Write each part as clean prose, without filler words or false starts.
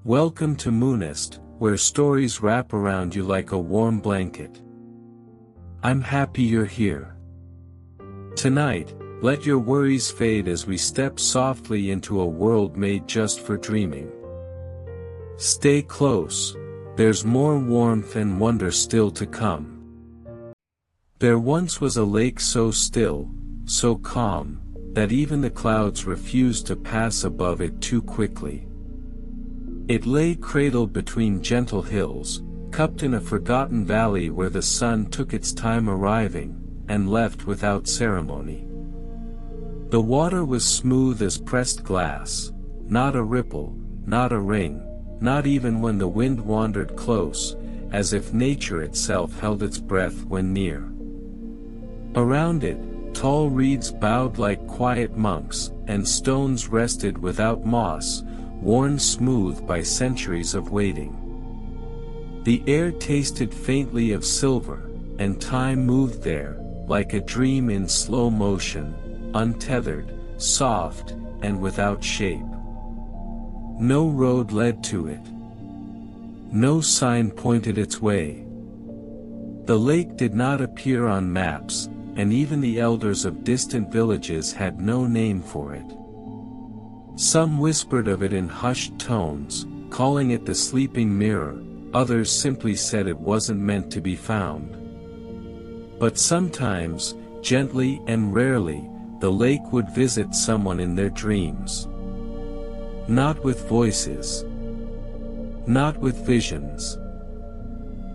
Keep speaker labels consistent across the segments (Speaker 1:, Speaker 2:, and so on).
Speaker 1: Welcome to Moonnest, where stories wrap around you like a warm blanket. I'm happy you're here. Tonight, let your worries fade as we step softly into a world made just for dreaming. Stay close, there's more warmth and wonder still to come. There once was a lake so still, so calm, that even the clouds refused to pass above it too quickly. It lay cradled between gentle hills, cupped in a forgotten valley where the sun took its time arriving, and left without ceremony. The water was smooth as pressed glass, not a ripple, not a ring, not even when the wind wandered close, as if nature itself held its breath when near. Around it, tall reeds bowed like quiet monks, and stones rested without moss, worn smooth by centuries of waiting. The air tasted faintly of silver, and time moved there, like a dream in slow motion, untethered, soft, and without shape. No road led to it. No sign pointed its way. The lake did not appear on maps, and even the elders of distant villages had no name for it. Some whispered of it in hushed tones, calling it the sleeping mirror, others simply said it wasn't meant to be found. But sometimes, gently and rarely, the lake would visit someone in their dreams. Not with voices. Not with visions.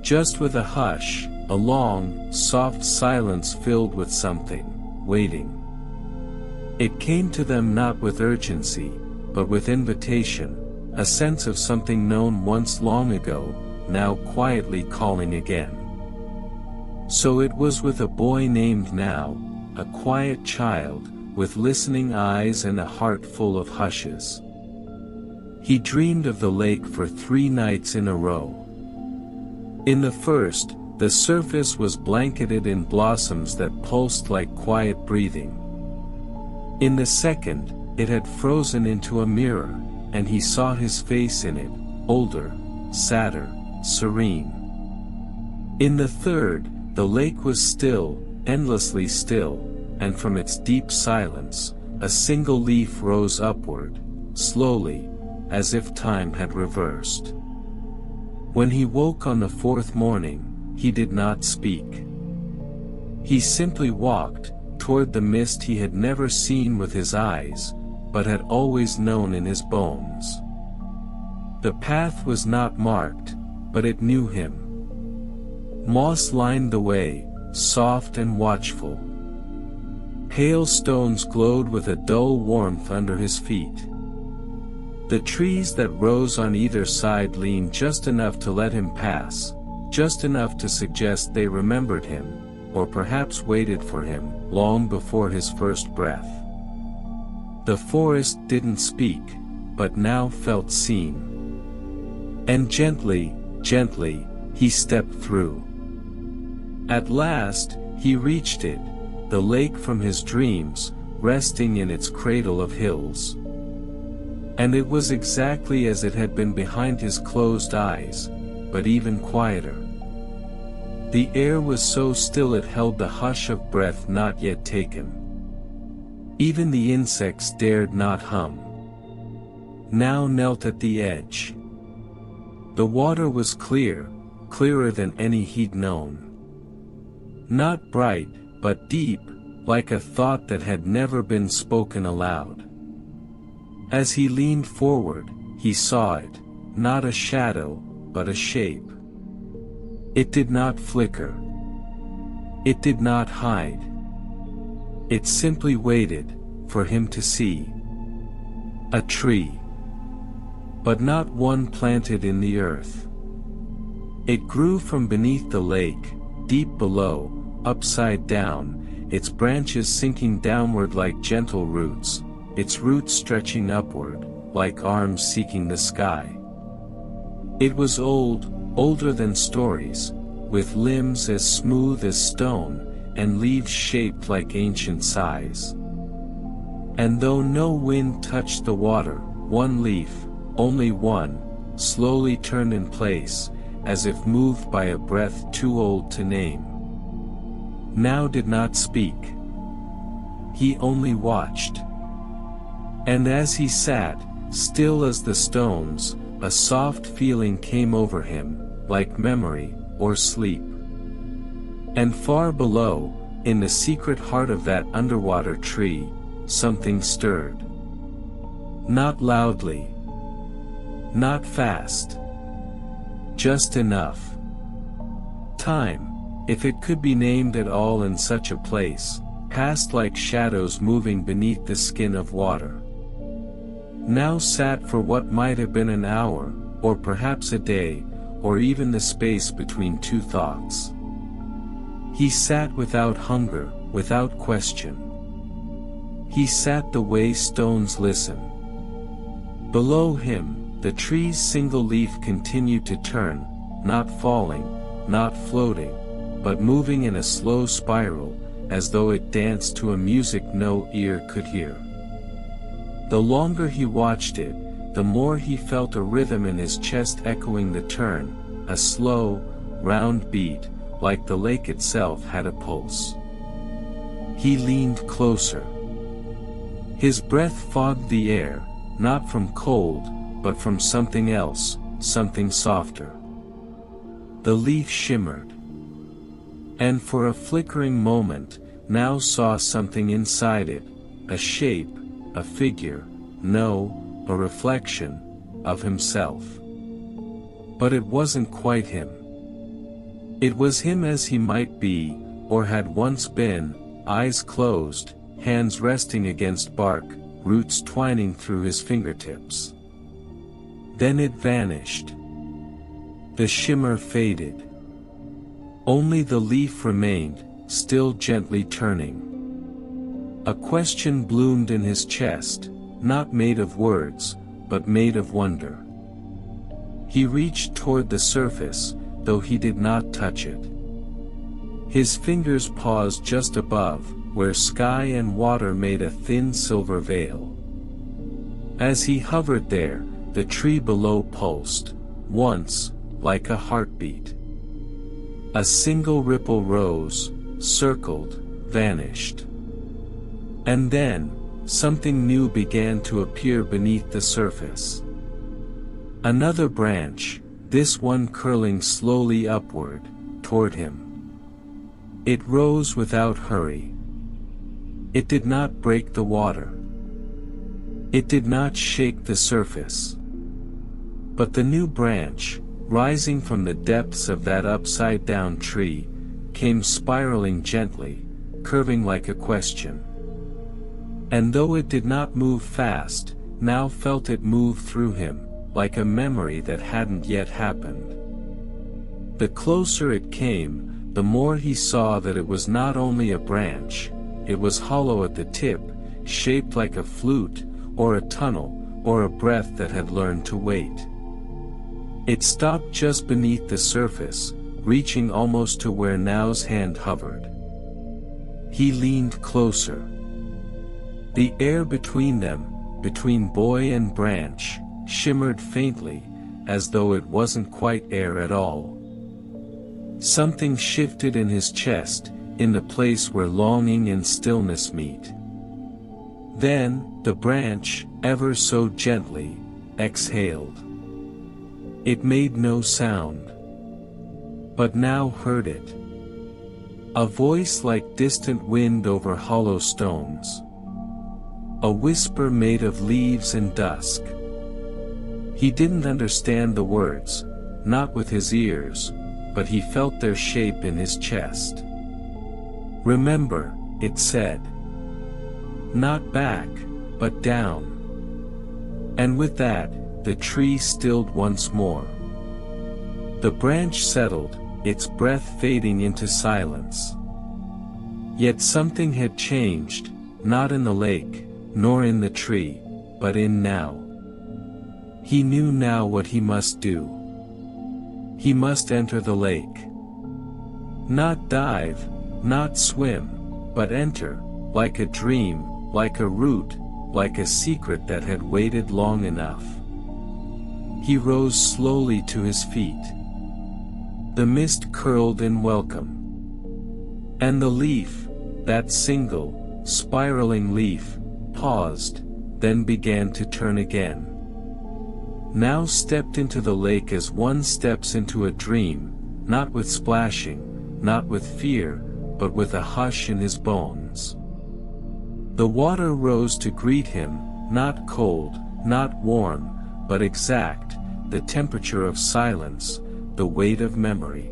Speaker 1: Just with a hush, a long, soft silence filled with something, waiting. It came to them not with urgency, but with invitation, a sense of something known once long ago, now quietly calling again. So it was with a boy named Now, a quiet child, with listening eyes and a heart full of hushes. He dreamed of the lake for 3 nights in a row. In the first, the surface was blanketed in blossoms that pulsed like quiet breathing. In the second, it had frozen into a mirror, and he saw his face in it, older, sadder, serene. In the third, the lake was still, endlessly still, and from its deep silence, a single leaf rose upward, slowly, as if time had reversed. When he woke on the 4th morning, he did not speak. He simply walked, toward the mist he had never seen with his eyes, but had always known in his bones. The path was not marked, but it knew him. Moss lined the way, soft and watchful. Pale stones glowed with a dull warmth under his feet. The trees that rose on either side leaned just enough to let him pass, just enough to suggest they remembered him, or perhaps waited for him, long before his first breath. The forest didn't speak, but now felt seen. And gently, gently, he stepped through. At last, he reached it, the lake from his dreams, resting in its cradle of hills. And it was exactly as it had been behind his closed eyes, but even quieter. The air was so still it held the hush of breath not yet taken. Even the insects dared not hum. Now knelt at the edge. The water was clear, clearer than any he'd known. Not bright, but deep, like a thought that had never been spoken aloud. As he leaned forward, he saw it, not a shadow, but a shape. It did not flicker. It did not hide. It simply waited, for him to see. A tree. But not one planted in the earth. It grew from beneath the lake, deep below, upside down, its branches sinking downward like gentle roots, its roots stretching upward, like arms seeking the sky. It was old, older than stories, with limbs as smooth as stone, and leaves shaped like ancient sighs. And though no wind touched the water, one leaf, only one, slowly turned in place, as if moved by a breath too old to name. Now did not speak. He only watched. And as he sat, still as the stones, a soft feeling came over him, like memory, or sleep. And far below, in the secret heart of that underwater tree, something stirred. Not loudly. Not fast. Just enough. Time, if it could be named at all in such a place, passed like shadows moving beneath the skin of water. Now sat for what might have been an hour, or perhaps a day, or even the space between two thoughts. He sat without hunger, without question. He sat the way stones listen. Below him, the tree's single leaf continued to turn, not falling, not floating, but moving in a slow spiral, as though it danced to a music no ear could hear. The longer he watched it, the more he felt a rhythm in his chest echoing the turn, a slow, round beat, like the lake itself had a pulse. He leaned closer. His breath fogged the air, not from cold, but from something else, something softer. The leaf shimmered. And for a flickering moment, now saw something inside it, a shape, a figure, no, a reflection, of himself. But it wasn't quite him. It was him as he might be, or had once been, eyes closed, hands resting against bark, roots twining through his fingertips. Then it vanished. The shimmer faded. Only the leaf remained, still gently turning. A question bloomed in his chest, not made of words, but made of wonder. He reached toward the surface, though he did not touch it. His fingers paused just above, where sky and water made a thin silver veil. As he hovered there, the tree below pulsed, once, like a heartbeat. A single ripple rose, circled, vanished. And then, something new began to appear beneath the surface. Another branch, this one curling slowly upward, toward him. It rose without hurry. It did not break the water. It did not shake the surface. But the new branch, rising from the depths of that upside-down tree, came spiraling gently, curving like a question. And though it did not move fast, now felt it move through him, like a memory that hadn't yet happened. The closer it came, the more he saw that it was not only a branch, it was hollow at the tip, shaped like a flute, or a tunnel, or a breath that had learned to wait. It stopped just beneath the surface, reaching almost to where Now's hand hovered. He leaned closer. The air between them, between boy and branch, shimmered faintly, as though it wasn't quite air at all. Something shifted in his chest, in the place where longing and stillness meet. Then, the branch, ever so gently, exhaled. It made no sound. But Now heard it. A voice like distant wind over hollow stones. A whisper made of leaves and dusk. He didn't understand the words, not with his ears, but he felt their shape in his chest. Remember, it said. Not back, but down. And with that, the tree stilled once more. The branch settled, its breath fading into silence. Yet something had changed, not in the lake, nor in the tree, but in Now. He knew now what he must do. He must enter the lake. Not dive, not swim, but enter, like a dream, like a root, like a secret that had waited long enough. He rose slowly to his feet. The mist curled in welcome. And the leaf, that single, spiraling leaf, paused, then began to turn again. Now stepped into the lake as one steps into a dream, not with splashing, not with fear, but with a hush in his bones. The water rose to greet him, not cold, not warm, but exact, the temperature of silence, the weight of memory.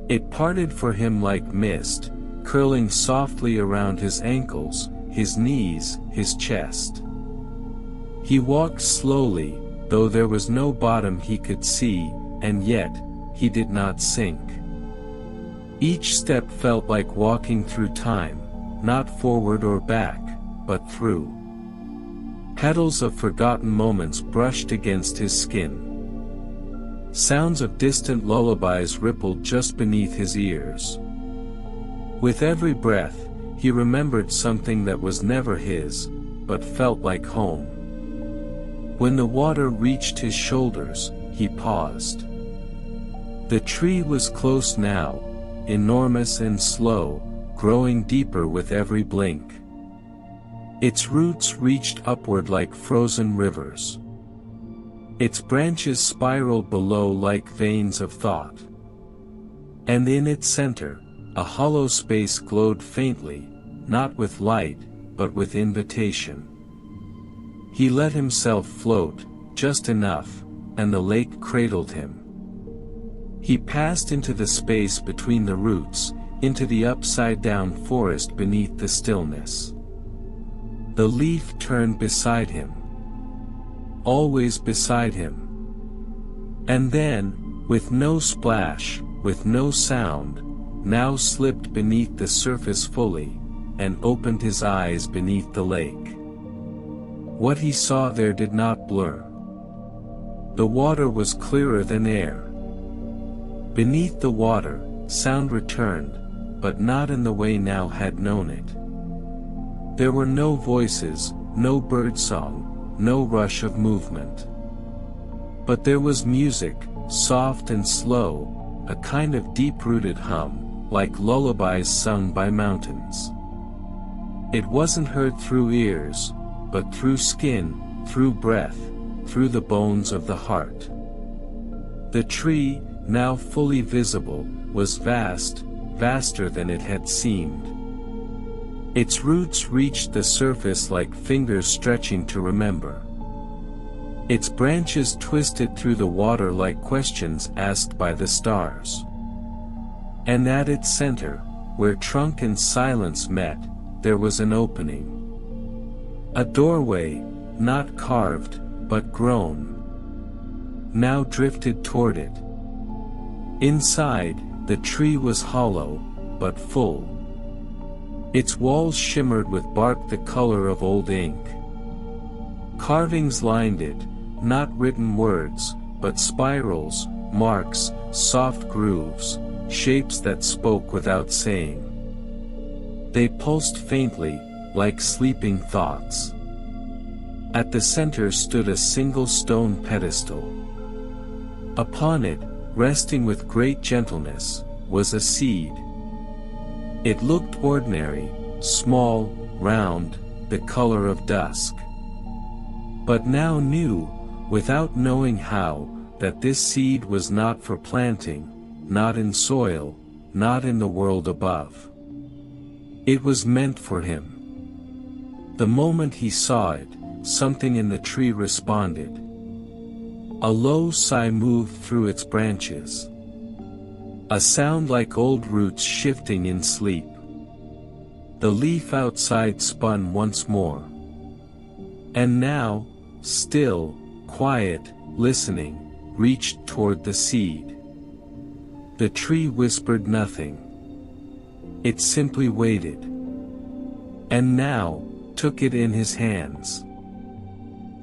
Speaker 1: It parted for him like mist, curling softly around his ankles, his knees, his chest. He walked slowly, though there was no bottom he could see, and yet, he did not sink. Each step felt like walking through time, not forward or back, but through. Petals of forgotten moments brushed against his skin. Sounds of distant lullabies rippled just beneath his ears. With every breath, he remembered something that was never his, but felt like home. When the water reached his shoulders, he paused. The tree was close now, enormous and slow, growing deeper with every blink. Its roots reached upward like frozen rivers. Its branches spiraled below like veins of thought. And in its center, a hollow space glowed faintly, not with light, but with invitation. He let himself float, just enough, and the lake cradled him. He passed into the space between the roots, into the upside-down forest beneath the stillness. The leaf turned beside him. Always beside him. And then, with no splash, with no sound, now slipped beneath the surface fully, and opened his eyes beneath the lake. What he saw there did not blur. The water was clearer than air. Beneath the water, sound returned, but not in the way now had known it. There were no voices, no birdsong, no rush of movement. But there was music, soft and slow, a kind of deep-rooted hum, like lullabies sung by mountains. It wasn't heard through ears, but through skin, through breath, through the bones of the heart. The tree, now fully visible, was vast, vaster than it had seemed. Its roots reached the surface like fingers stretching to remember. Its branches twisted through the water like questions asked by the stars. And at its center, where trunk and silence met, there was an opening. A doorway, not carved, but grown, now drifted toward it. Inside, the tree was hollow, but full. Its walls shimmered with bark the color of old ink. Carvings lined it, not written words, but spirals, marks, soft grooves, shapes that spoke without saying. They pulsed faintly, like sleeping thoughts. At the center stood a single stone pedestal. Upon it, resting with great gentleness, was a seed. It looked ordinary, small, round, the color of dusk. But now knew, without knowing how, that this seed was not for planting, not in soil, not in the world above. It was meant for him. The moment he saw it, something in the tree responded. A low sigh moved through its branches. A sound like old roots shifting in sleep. The leaf outside spun once more. And now, still, quiet, listening, reached toward the seed. The tree whispered nothing. It simply waited. And now, took it in his hands.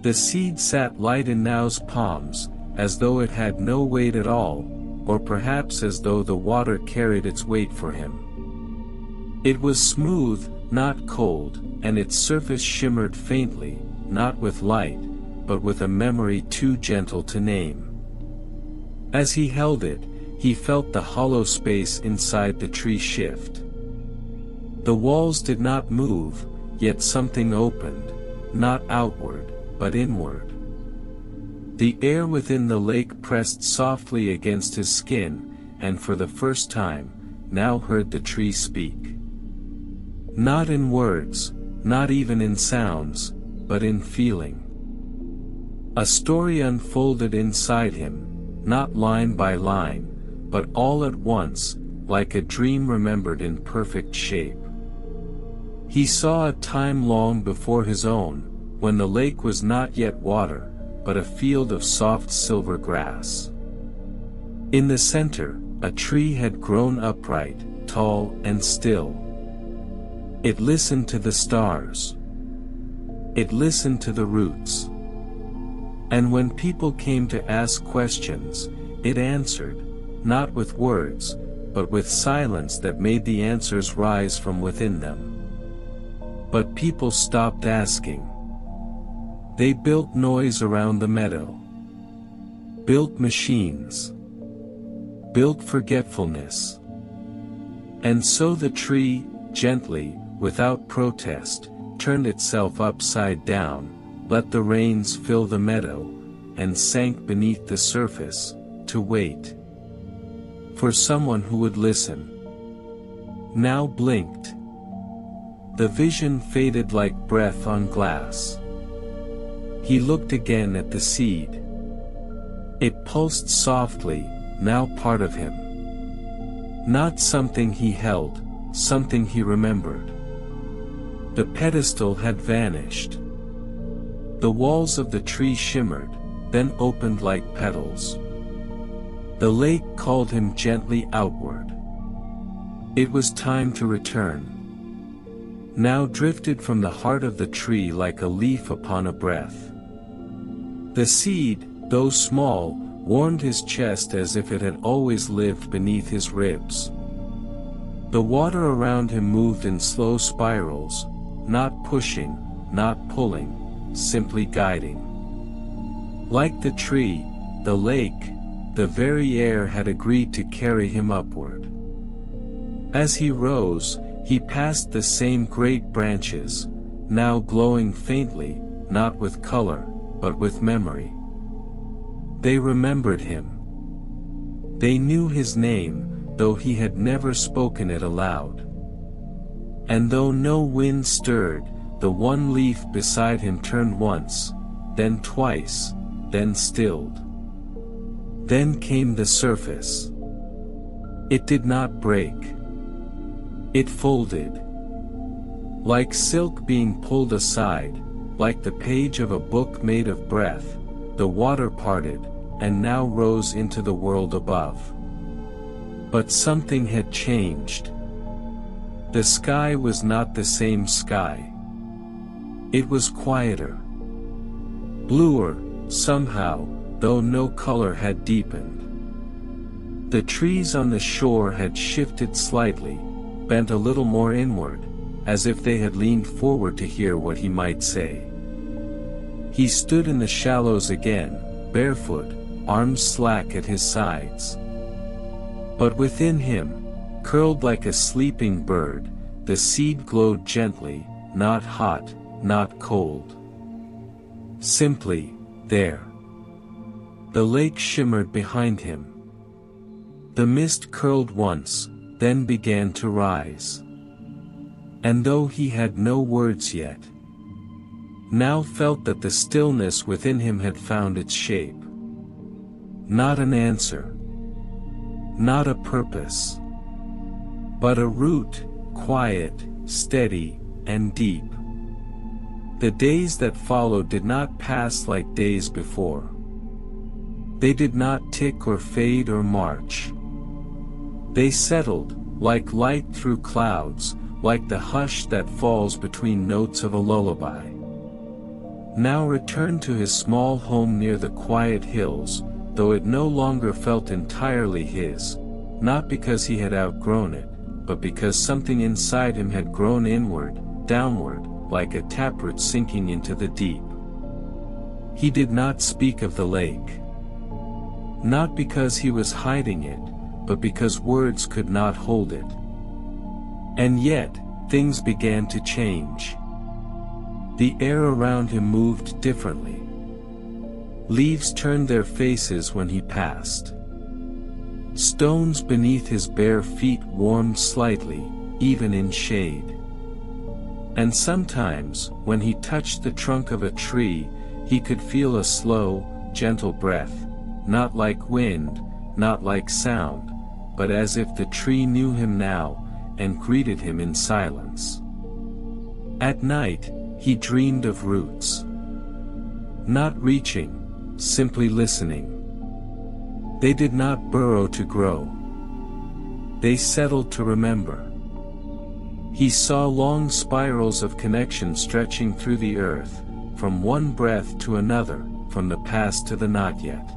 Speaker 1: The seed sat light in Now's palms, as though it had no weight at all, or perhaps as though the water carried its weight for him. It was smooth, not cold, and its surface shimmered faintly, not with light, but with a memory too gentle to name. As he held it, he felt the hollow space inside the tree shift. The walls did not move, yet something opened, not outward, but inward. The air within the lake pressed softly against his skin, and for the first time, now heard the tree speak. Not in words, not even in sounds, but in feeling. A story unfolded inside him, not line by line, but all at once, like a dream remembered in perfect shape. He saw a time long before his own, when the lake was not yet water, but a field of soft silver grass. In the center, a tree had grown upright, tall and still. It listened to the stars. It listened to the roots. And when people came to ask questions, it answered, not with words, but with silence that made the answers rise from within them. But people stopped asking. They built noise around the meadow. Built machines. Built forgetfulness. And so the tree, gently, without protest, turned itself upside down, let the rains fill the meadow, and sank beneath the surface, to wait for someone who would listen. Now blinked. The vision faded like breath on glass. He looked again at the seed. It pulsed softly, now part of him. Not something he held, something he remembered. The pedestal had vanished. The walls of the tree shimmered, then opened like petals. The lake called him gently outward. It was time to return. Now drifted from the heart of the tree like a leaf upon a breath. The seed, though small, warmed his chest as if it had always lived beneath his ribs. The water around him moved in slow spirals, not pushing, not pulling, simply guiding. Like the tree, the lake, the very air had agreed to carry him upward. As he rose, he passed the same great branches, now glowing faintly, not with color, but with memory. They remembered him. They knew his name, though he had never spoken it aloud. And though no wind stirred, the one leaf beside him turned once, then twice, then stilled. Then came the surface. It did not break. It folded. Like silk being pulled aside, like the page of a book made of breath, the water parted, and now rose into the world above. But something had changed. The sky was not the same sky. It was quieter. Bluer, somehow, though no color had deepened. The trees on the shore had shifted slightly, bent a little more inward, as if they had leaned forward to hear what he might say. He stood in the shallows again, barefoot, arms slack at his sides. But within him, curled like a sleeping bird, the seed glowed gently, not hot, not cold. Simply, there. The lake shimmered behind him. The mist curled once, then began to rise. And though he had no words yet, now felt that the stillness within him had found its shape. Not an answer. Not a purpose. But a root, quiet, steady, and deep. The days that followed did not pass like days before. They did not tick or fade or march. They settled, like light through clouds, like the hush that falls between notes of a lullaby. Now returned to his small home near the quiet hills, though it no longer felt entirely his, not because he had outgrown it, but because something inside him had grown inward, downward, like a taproot sinking into the deep. He did not speak of the lake. Not because he was hiding it, but because words could not hold it. And yet, things began to change. The air around him moved differently. Leaves turned their faces when he passed. Stones beneath his bare feet warmed slightly, even in shade. And sometimes, when he touched the trunk of a tree, he could feel a slow, gentle breath, not like wind, not like sound, but as if the tree knew him now, and greeted him in silence. At night, he dreamed of roots. Not reaching, simply listening. They did not burrow to grow. They settled to remember. He saw long spirals of connection stretching through the earth, from one breath to another, from the past to the not yet.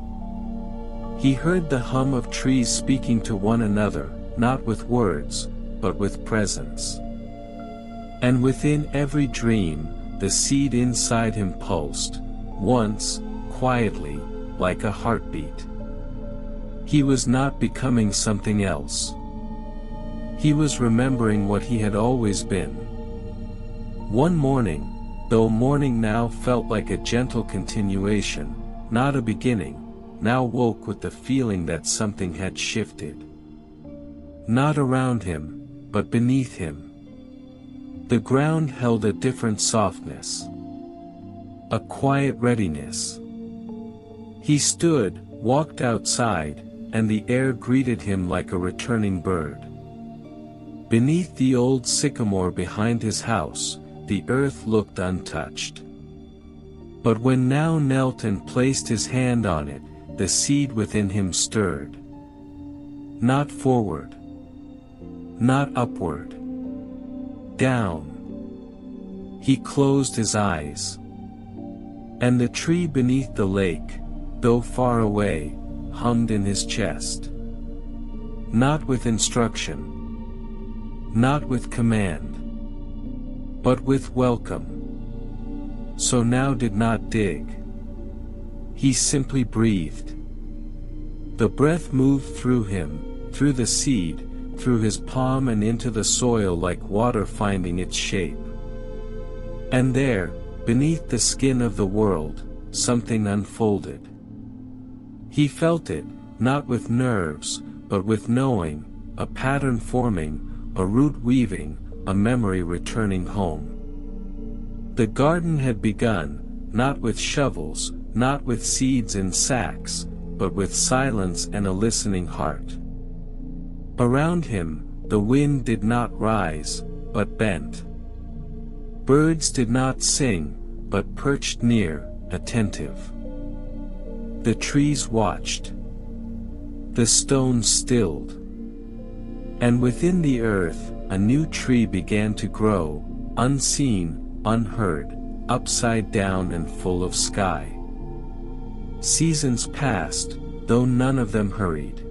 Speaker 1: He heard the hum of trees speaking to one another, not with words, but with presence. And within every dream, the seed inside him pulsed, once, quietly, like a heartbeat. He was not becoming something else. He was remembering what he had always been. One morning, though morning now felt like a gentle continuation, not a beginning, now woke with the feeling that something had shifted. Not around him, but beneath him. The ground held a different softness. A quiet readiness. He stood, walked outside, and the air greeted him like a returning bird. Beneath the old sycamore behind his house, the earth looked untouched. But when now knelt and placed his hand on it, the seed within him stirred. Not forward. Not upward. Down. He closed his eyes. And the tree beneath the lake, though far away, hummed in his chest. Not with instruction. Not with command. But with welcome. So now did not dig. He simply breathed. The breath moved through him, through the seed, through his palm and into the soil like water finding its shape. And there, beneath the skin of the world, something unfolded. He felt it, not with nerves, but with knowing, a pattern forming, a root weaving, a memory returning home. The garden had begun, not with shovels, not with seeds in sacks, but with silence and a listening heart. Around him, the wind did not rise, but bent. Birds did not sing, but perched near, attentive. The trees watched. The stones stilled. And within the earth, a new tree began to grow, unseen, unheard, upside down and full of sky. Seasons passed, though none of them hurried.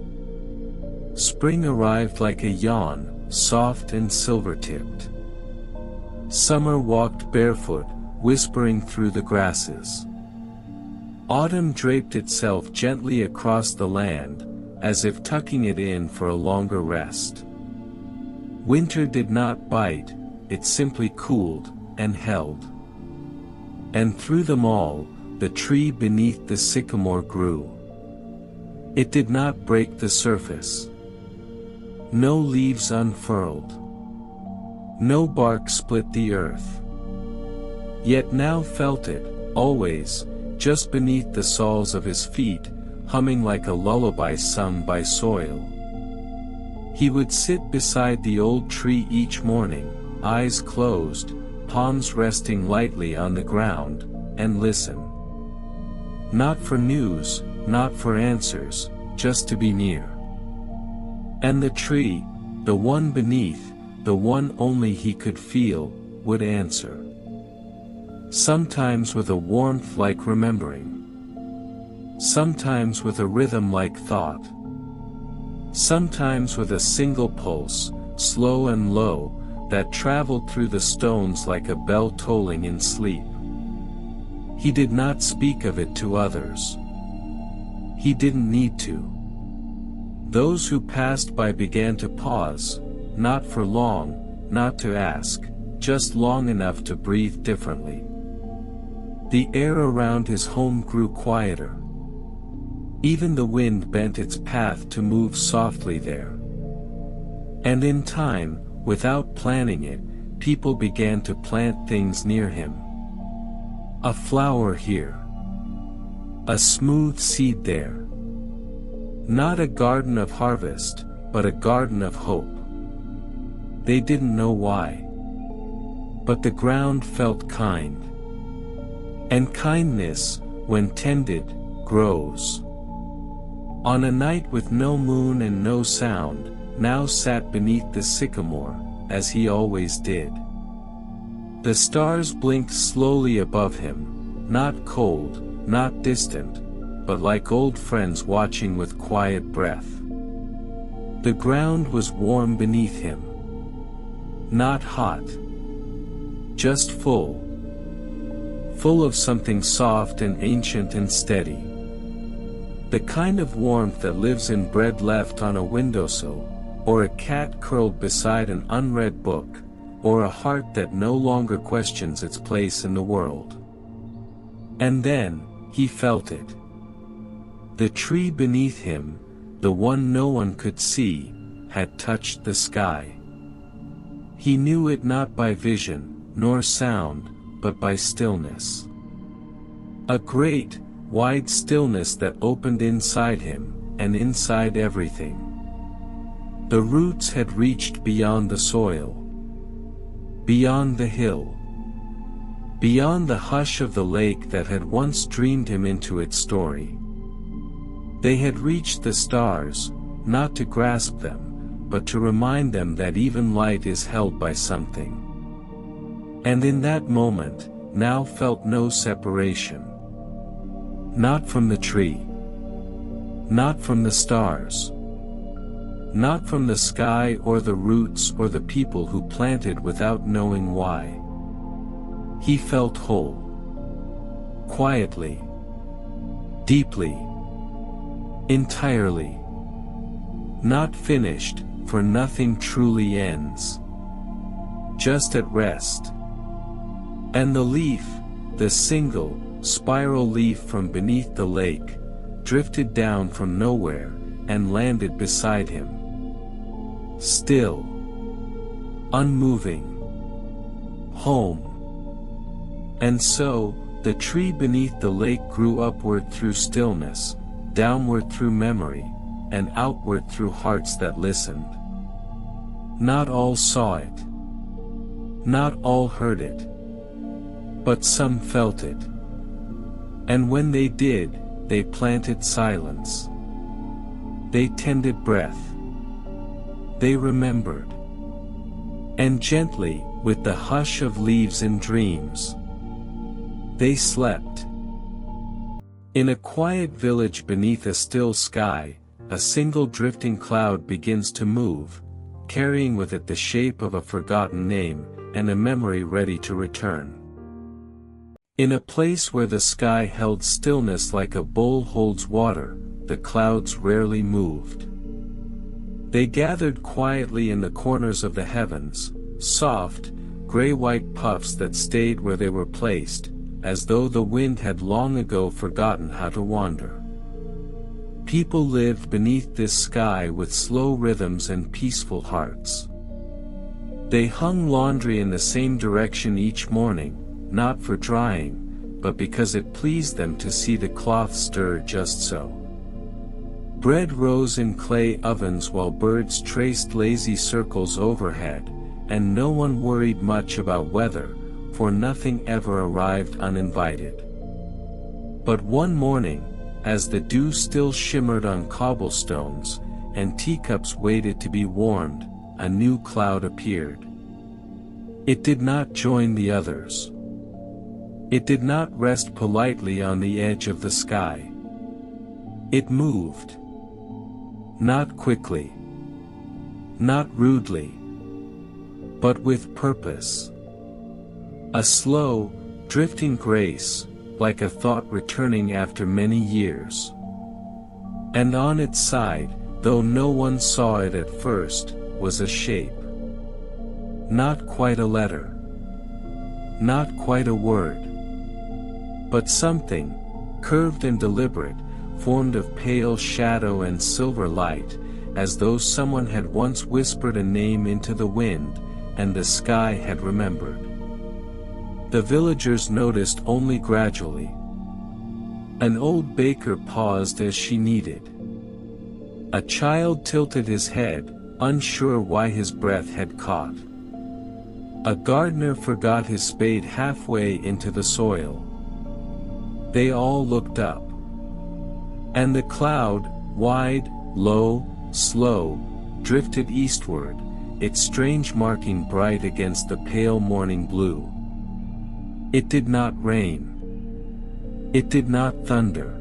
Speaker 1: Spring arrived like a yawn, soft and silver-tipped. Summer walked barefoot, whispering through the grasses. Autumn draped itself gently across the land, as if tucking it in for a longer rest. Winter did not bite, it simply cooled, and held. And through them all, the tree beneath the sycamore grew. It did not break the surface. No leaves unfurled. No bark split the earth. Yet now felt it, always, just beneath the soles of his feet, humming like a lullaby sung by soil. He would sit beside the old tree each morning, eyes closed, palms resting lightly on the ground, and listen. Not for news, not for answers, just to be near. And the tree, the one beneath, the one only he could feel, would answer. Sometimes with a warmth like remembering. Sometimes with a rhythm like thought. Sometimes with a single pulse, slow and low, that traveled through the stones like a bell tolling in sleep. He did not speak of it to others. He didn't need to. Those who passed by began to pause, not for long, not to ask, just long enough to breathe differently. The air around his home grew quieter. Even the wind bent its path to move softly there. And in time, without planning it, people began to plant things near him. A flower here. A smooth seed there. Not a garden of harvest, but a garden of hope. They didn't know why. But the ground felt kind. And kindness, when tended, grows. On a night with no moon and no sound, now sat beneath the sycamore, as he always did. The stars blinked slowly above him, not cold, not distant, but like old friends watching with quiet breath. The ground was warm beneath him. Not hot. Just full. Full of something soft and ancient and steady. The kind of warmth that lives in bread left on a windowsill, or a cat curled beside an unread book, or a heart that no longer questions its place in the world. And then, he felt it. The tree beneath him, the one no one could see, had touched the sky. He knew it not by vision, nor sound, but by stillness. A great, wide stillness that opened inside him, and inside everything. The roots had reached beyond the soil. Beyond the hill. Beyond the hush of the lake that had once dreamed him into its story. They had reached the stars, not to grasp them, but to remind them that even light is held by something. And in that moment, now felt no separation. Not from the tree. Not from the stars. Not from the sky or the roots or the people who planted without knowing why. He felt whole. Quietly. Deeply. Entirely. Not finished, for nothing truly ends. Just at rest. And the leaf, the single, spiral leaf from beneath the lake, drifted down from nowhere, and landed beside him. Still. Unmoving. Home. And so, the tree beneath the lake grew upward through stillness, downward through memory, and outward through hearts that listened. Not all saw it. Not all heard it. But some felt it. And when they did, they planted silence. They tended breath. They remembered. And gently, with the hush of leaves and dreams, they slept. In a quiet village beneath a still sky, a single drifting cloud begins to move, carrying with it the shape of a forgotten name, and a memory ready to return. In a place where the sky held stillness like a bowl holds water, the clouds rarely moved. They gathered quietly in the corners of the heavens, soft, gray-white puffs that stayed where they were placed, as though the wind had long ago forgotten how to wander. People lived beneath this sky with slow rhythms and peaceful hearts. They hung laundry in the same direction each morning, not for drying, but because it pleased them to see the cloth stir just so. Bread rose in clay ovens while birds traced lazy circles overhead, and no one worried much about weather, for nothing ever arrived uninvited. But one morning, as the dew still shimmered on cobblestones, and teacups waited to be warmed, a new cloud appeared. It did not join the others. It did not rest politely on the edge of the sky. It moved. Not quickly. Not rudely. But with purpose. A slow, drifting grace, like a thought returning after many years. And on its side, though no one saw it at first, was a shape. Not quite a letter. Not quite a word. But something, curved and deliberate, formed of pale shadow and silver light, as though someone had once whispered a name into the wind, and the sky had remembered. The villagers noticed only gradually. An old baker paused as she kneaded. A child tilted his head, unsure why his breath had caught. A gardener forgot his spade halfway into the soil. They all looked up. And the cloud, wide, low, slow, drifted eastward, its strange marking bright against the pale morning blue. It did not rain. It did not thunder.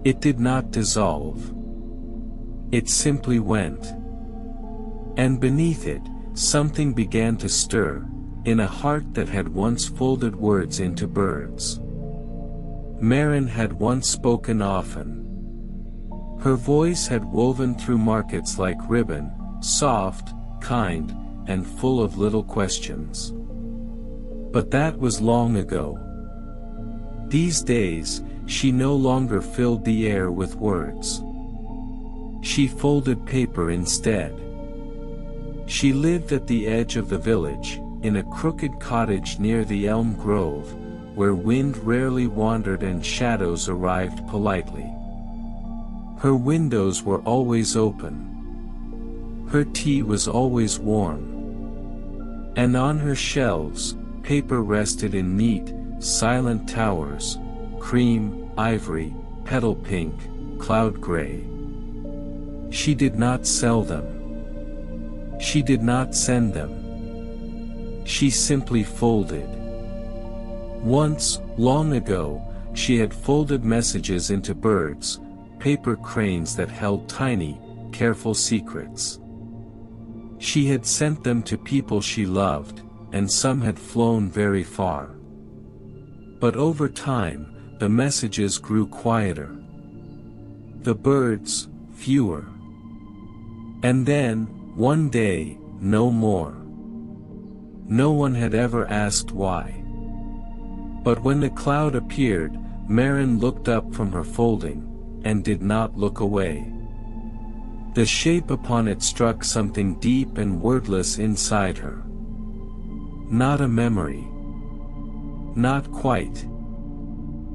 Speaker 1: It did not dissolve. It simply went. And beneath it, something began to stir, in a heart that had once folded words into birds. Maren had once spoken often. Her voice had woven through markets like ribbon, soft, kind, and full of little questions. But that was long ago. These days, she no longer filled the air with words. She folded paper instead. She lived at the edge of the village, in a crooked cottage near the elm grove, where wind rarely wandered and shadows arrived politely. Her windows were always open. Her tea was always warm. And on her shelves, paper rested in neat, silent towers, cream, ivory, petal pink, cloud gray. She did not sell them. She did not send them. She simply folded. Once, long ago, she had folded messages into birds, paper cranes that held tiny, careful secrets. She had sent them to people she loved, and some had flown very far. But over time, the messages grew quieter. The birds, fewer. And then, one day, no more. No one had ever asked why. But when the cloud appeared, Maren looked up from her folding, and did not look away. The shape upon it struck something deep and wordless inside her. Not a memory. Not quite.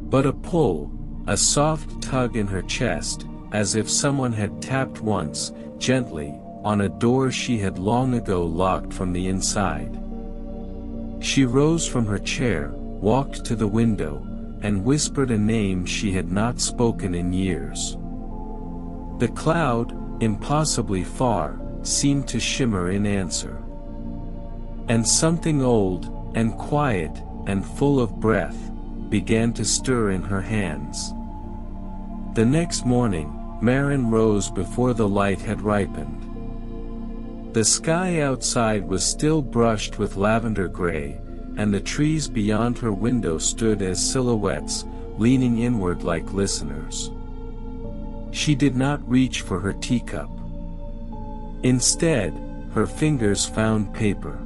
Speaker 1: But a pull, a soft tug in her chest, as if someone had tapped once, gently, on a door she had long ago locked from the inside. She rose from her chair, walked to the window, and whispered a name she had not spoken in years. The cloud, impossibly far, seemed to shimmer in answer. And something old, and quiet, and full of breath, began to stir in her hands. The next morning, Maren rose before the light had ripened. The sky outside was still brushed with lavender gray, and the trees beyond her window stood as silhouettes, leaning inward like listeners. She did not reach for her teacup. Instead, her fingers found paper.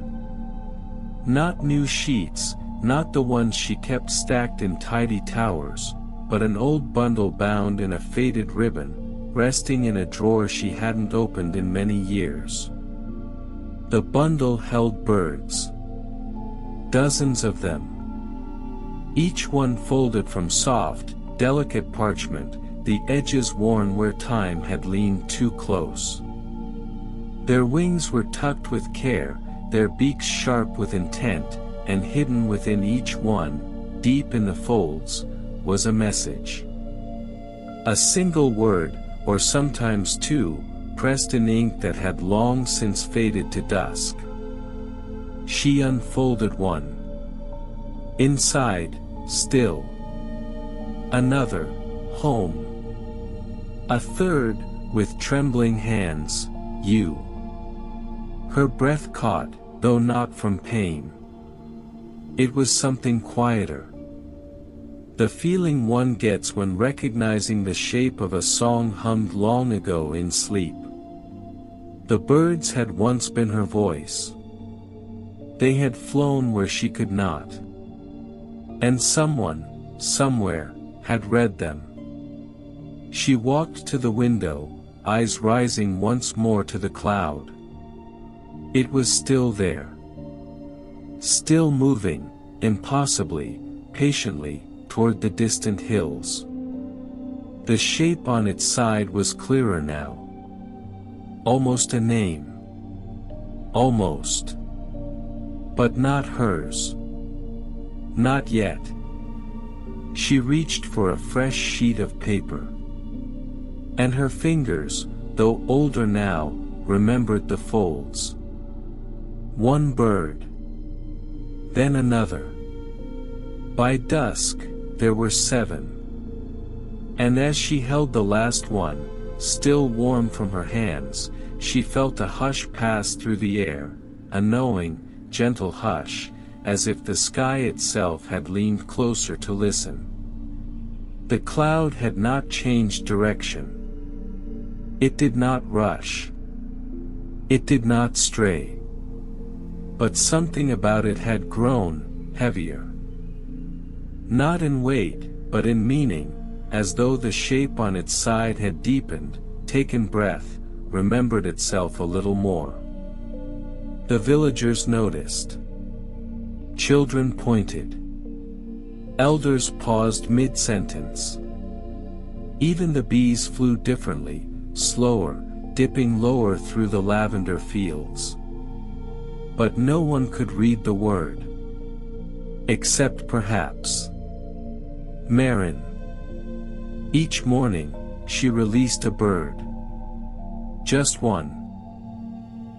Speaker 1: Not new sheets, not the ones she kept stacked in tidy towers, but an old bundle bound in a faded ribbon, resting in a drawer she hadn't opened in many years. The bundle held birds. Dozens of them. Each one folded from soft, delicate parchment, the edges worn where time had leaned too close. Their wings were tucked with care, their beaks sharp with intent, and hidden within each one, deep in the folds, was a message. A single word, or sometimes two, pressed in ink that had long since faded to dusk. She unfolded one. Inside, still. Another, home. A third, with trembling hands, you. Her breath caught, though not from pain. It was something quieter. The feeling one gets when recognizing the shape of a song hummed long ago in sleep. The birds had once been her voice. They had flown where she could not. And someone, somewhere, had read them. She walked to the window, eyes rising once more to the cloud. It was still there. Still moving, impossibly, patiently, toward the distant hills. The shape on its side was clearer now. Almost a name. Almost. But not hers. Not yet. She reached for a fresh sheet of paper. And her fingers, though older now, remembered the folds. One bird. Then another. By dusk, there were 7. And as she held the last one, still warm from her hands, she felt a hush pass through the air, a knowing, gentle hush, as if the sky itself had leaned closer to listen. The cloud had not changed direction. It did not rush. It did not stray. But something about it had grown heavier. Not in weight, but in meaning, as though the shape on its side had deepened, taken breath, remembered itself a little more. The villagers noticed. Children pointed. Elders paused mid-sentence. Even the bees flew differently, slower, dipping lower through the lavender fields. But no one could read the word. Except perhaps Marin. Each morning, she released a bird. Just one.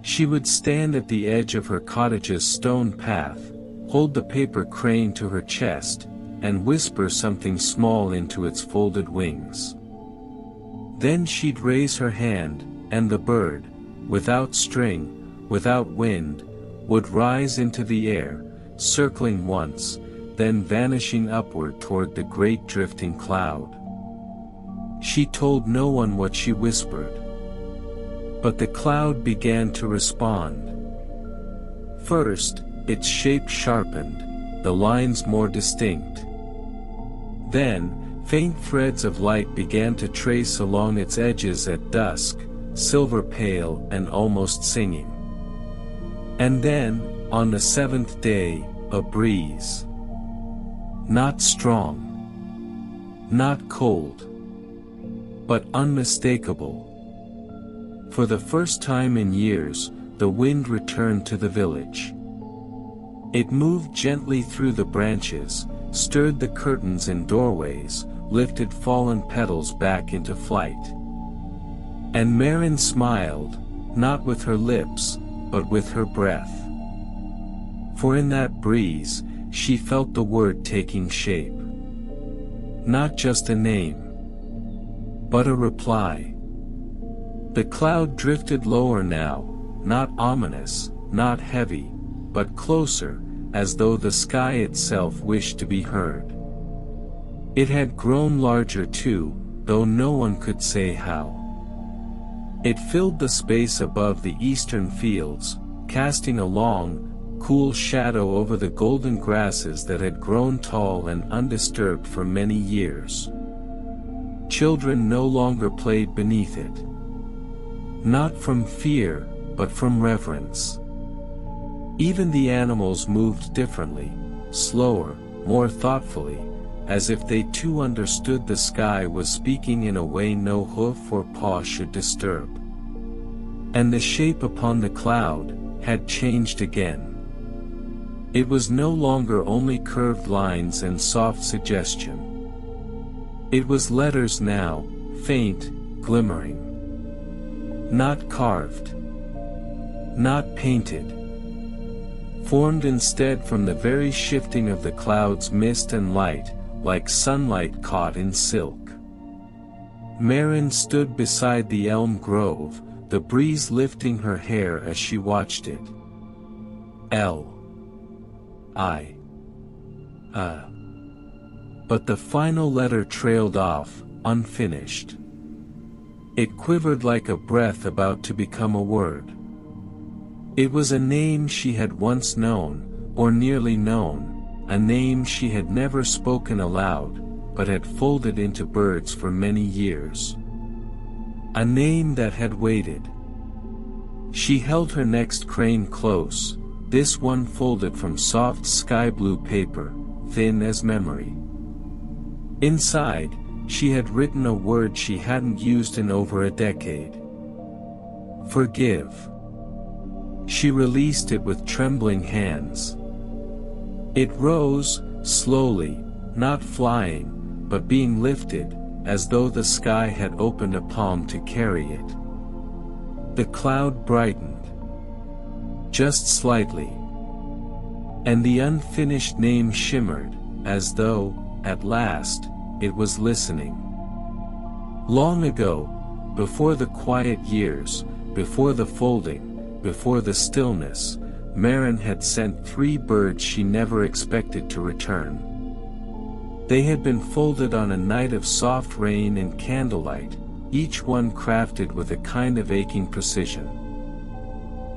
Speaker 1: She would stand at the edge of her cottage's stone path, hold the paper crane to her chest, and whisper something small into its folded wings. Then she'd raise her hand, and the bird, without string, without wind, would rise into the air, circling once, then vanishing upward toward the great drifting cloud. She told no one what she whispered. But the cloud began to respond. First, its shape sharpened, the lines more distinct. Then, faint threads of light began to trace along its edges at dusk, silver pale and almost singing. And then, on the 7th day, a breeze. Not strong. Not cold. But unmistakable. For the first time in years, the wind returned to the village. It moved gently through the branches, stirred the curtains in doorways, lifted fallen petals back into flight. And Marin smiled, not with her lips, but with her breath. For in that breeze, she felt the word taking shape. Not just a name, but a reply. The cloud drifted lower now, not ominous, not heavy, but closer, as though the sky itself wished to be heard. It had grown larger too, though no one could say how. It filled the space above the eastern fields, casting a long, cool shadow over the golden grasses that had grown tall and undisturbed for many years. Children no longer played beneath it. Not from fear, but from reverence. Even the animals moved differently, slower, more thoughtfully, as if they too understood the sky was speaking in a way no hoof or paw should disturb. And the shape upon the cloud had changed again. It was no longer only curved lines and soft suggestion. It was letters now, faint, glimmering. Not carved. Not painted. Formed instead from the very shifting of the cloud's mist and light, like sunlight caught in silk. Marin stood beside the elm grove, the breeze lifting her hair as she watched it. But the final letter trailed off, unfinished. It quivered like a breath about to become a word. It was a name she had once known, or nearly known, a name she had never spoken aloud, but had folded into birds for many years. A name that had waited. She held her next crane close, this one folded from soft sky blue paper, thin as memory. Inside, she had written a word she hadn't used in over a decade. Forgive. She released it with trembling hands. It rose, slowly, not flying, but being lifted, as though the sky had opened a palm to carry it. The cloud brightened. Just slightly. And the unfinished name shimmered, as though, at last, it was listening. Long ago, before the quiet years, before the folding, before the stillness, Maren had sent 3 birds she never expected to return. They had been folded on a night of soft rain and candlelight, each one crafted with a kind of aching precision.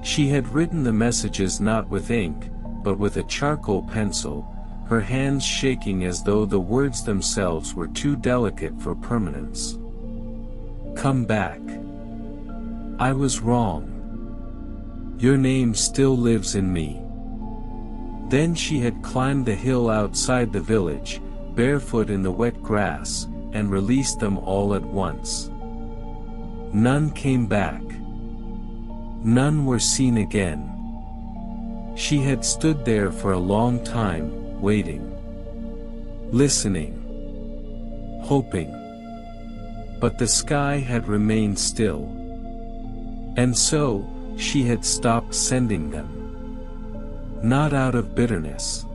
Speaker 1: She had written the messages not with ink, but with a charcoal pencil, her hands shaking as though the words themselves were too delicate for permanence. Come back. I was wrong. Your name still lives in me. Then she had climbed the hill outside the village, barefoot in the wet grass, and released them all at once. None came back. None were seen again. She had stood there for a long time, waiting. Listening. Hoping. But the sky had remained still. And so, she had stopped sending them. Not out of bitterness.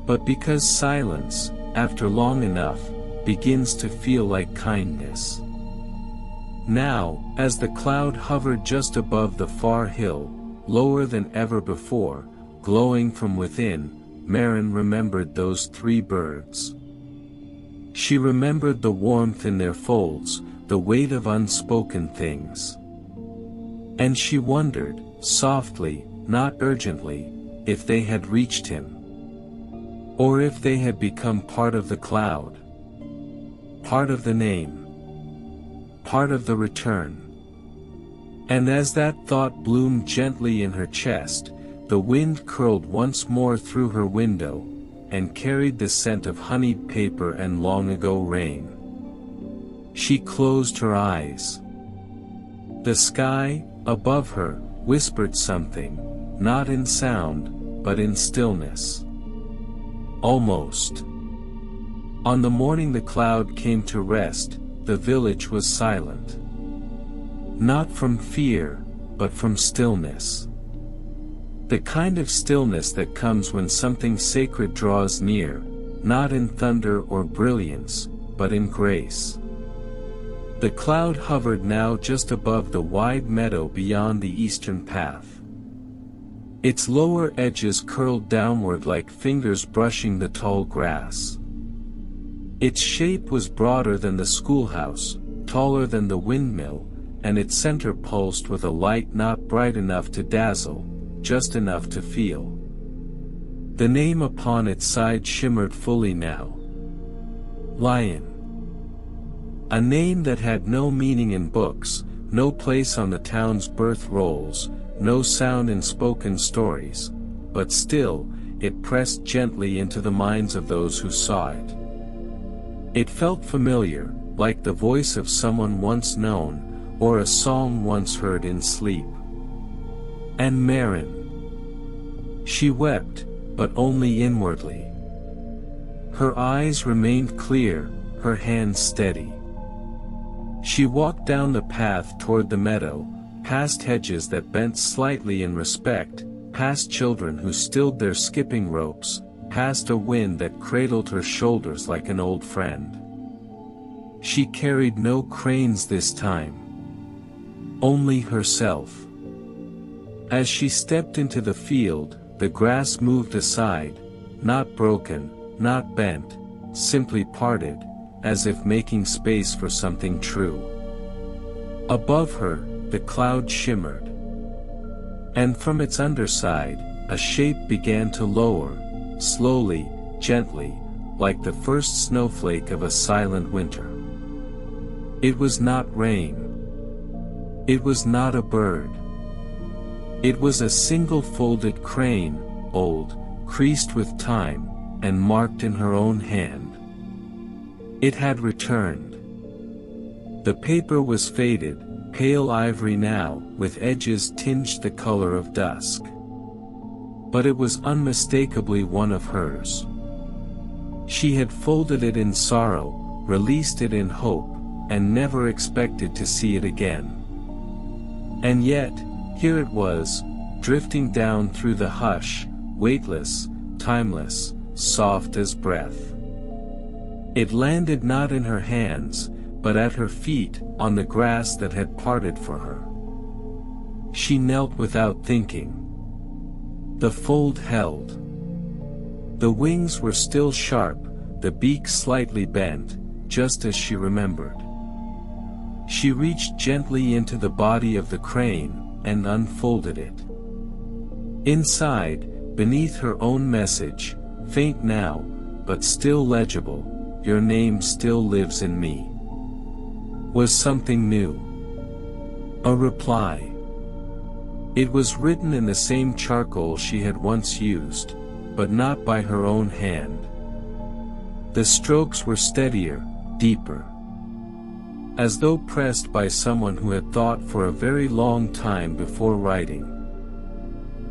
Speaker 1: But because silence, after long enough, begins to feel like kindness. Now, as the cloud hovered just above the far hill, lower than ever before, glowing from within, Maren remembered those 3 birds. She remembered the warmth in their folds, the weight of unspoken things. And she wondered, softly, not urgently, if they had reached him. Or if they had become part of the cloud. Part of the name. Part of the return. And as that thought bloomed gently in her chest, the wind curled once more through her window, and carried the scent of honeyed paper and long-ago rain. She closed her eyes. The sky, above her, whispered something, not in sound, but in stillness. Almost. On the morning the cloud came to rest, the village was silent. Not from fear, but from stillness. The kind of stillness that comes when something sacred draws near, not in thunder or brilliance, but in grace. The cloud hovered now just above the wide meadow beyond the eastern path. Its lower edges curled downward like fingers brushing the tall grass. Its shape was broader than the schoolhouse, taller than the windmill, and its center pulsed with a light not bright enough to dazzle, just enough to feel. The name upon its side shimmered fully now. Lion. A name that had no meaning in books, no place on the town's birth rolls, no sound in spoken stories, but still, it pressed gently into the minds of those who saw it. It felt familiar, like the voice of someone once known, or a song once heard in sleep. And Maren. She wept, but only inwardly. Her eyes remained clear, her hands steady. She walked down the path toward the meadow, past hedges that bent slightly in respect, past children who stilled their skipping ropes, past a wind that cradled her shoulders like an old friend. She carried no cranes this time. Only herself. As she stepped into the field, the grass moved aside, not broken, not bent, simply parted, as if making space for something true. Above her, the cloud shimmered. And from its underside, a shape began to lower, slowly, gently, like the first snowflake of a silent winter. It was not rain. It was not a bird. It was a single folded crane, old, creased with time, and marked in her own hand. It had returned. The paper was faded, pale ivory now, with edges tinged the color of dusk. But it was unmistakably one of hers. She had folded it in sorrow, released it in hope, and never expected to see it again. And yet, here it was, drifting down through the hush, weightless, timeless, soft as breath. It landed not in her hands, but at her feet, on the grass that had parted for her. She knelt without thinking. The fold held. The wings were still sharp, the beak slightly bent, just as she remembered. She reached gently into the body of the crane, and unfolded it. Inside, beneath her own message, faint now, but still legible, "Your name still lives in me," was something new. A reply. It was written in the same charcoal she had once used, but not by her own hand. The strokes were steadier, deeper. As though pressed by someone who had thought for a very long time before writing.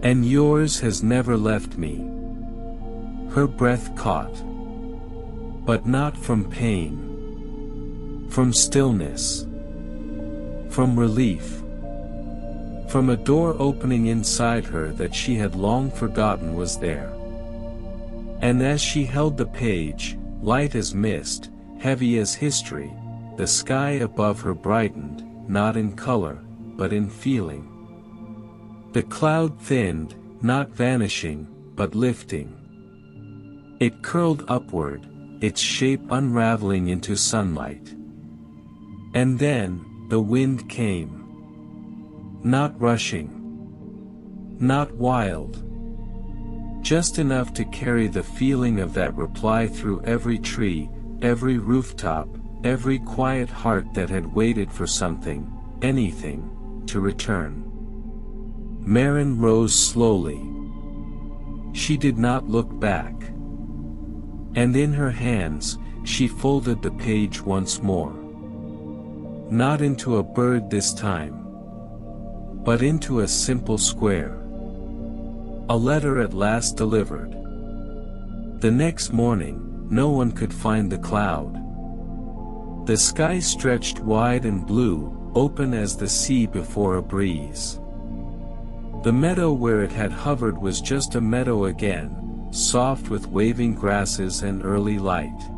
Speaker 1: "And yours has never left me." Her breath caught. But not from pain. From stillness. From relief. From a door opening inside her that she had long forgotten was there. And as she held the page, light as mist, heavy as history, the sky above her brightened, not in color, but in feeling. The cloud thinned, not vanishing, but lifting. It curled upward, its shape unraveling into sunlight. And then, the wind came. Not rushing. Not wild. Just enough to carry the feeling of that reply through every tree, every rooftop, every quiet heart that had waited for something, anything, to return. Maren rose slowly. She did not look back. And in her hands, she folded the page once more. Not into a bird this time, but into a simple square. A letter at last delivered. The next morning, no one could find the cloud. The sky stretched wide and blue, open as the sea before a breeze. The meadow where it had hovered was just a meadow again, soft with waving grasses and early light.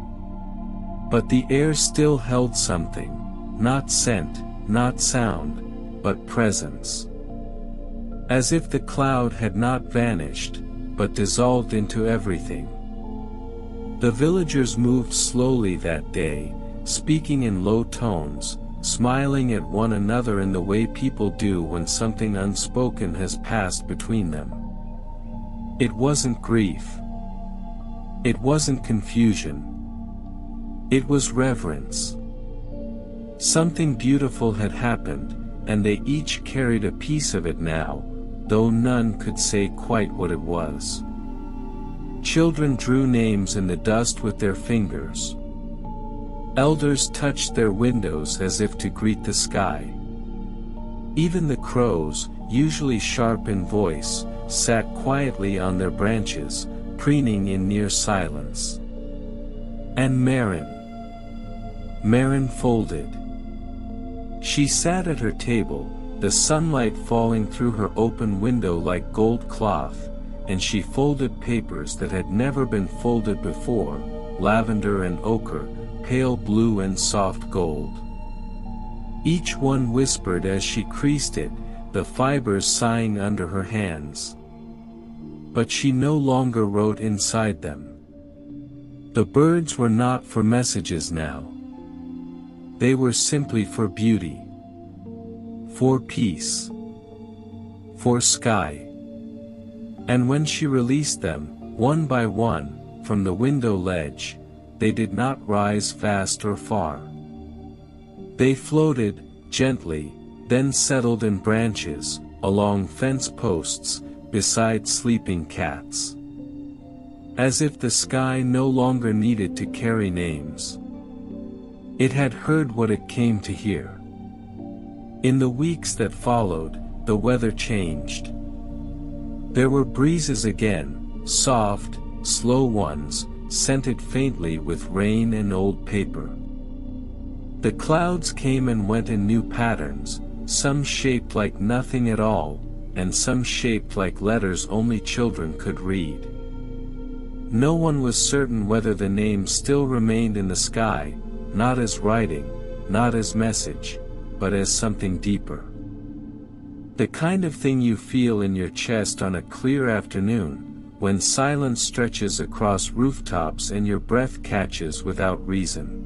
Speaker 1: But the air still held something, not scent, not sound, but presence. As if the cloud had not vanished, but dissolved into everything. The villagers moved slowly that day, speaking in low tones, smiling at one another in the way people do when something unspoken has passed between them. It wasn't grief. It wasn't confusion. It was reverence. Something beautiful had happened, and they each carried a piece of it now, though none could say quite what it was. Children drew names in the dust with their fingers. Elders touched their windows as if to greet the sky. Even the crows, usually sharp in voice, sat quietly on their branches, preening in near silence. And Maren folded. She sat at her table, the sunlight falling through her open window like gold cloth, and she folded papers that had never been folded before, lavender and ochre, pale blue and soft gold. Each one whispered as she creased it, the fibers sighing under her hands. But she no longer wrote inside them. The birds were not for messages now. They were simply for beauty. For peace. For sky. And when she released them, one by one, from the window ledge, they did not rise fast or far. They floated, gently, then settled in branches, along fence posts, beside sleeping cats. As if the sky no longer needed to carry names. It had heard what it came to hear. In the weeks that followed, the weather changed. There were breezes again, soft, slow ones, scented faintly with rain and old paper. The clouds came and went in new patterns, some shaped like nothing at all, and some shaped like letters only children could read. No one was certain whether the name still remained in the sky, not as writing, not as message, but as something deeper. The kind of thing you feel in your chest on a clear afternoon, when silence stretches across rooftops and your breath catches without reason.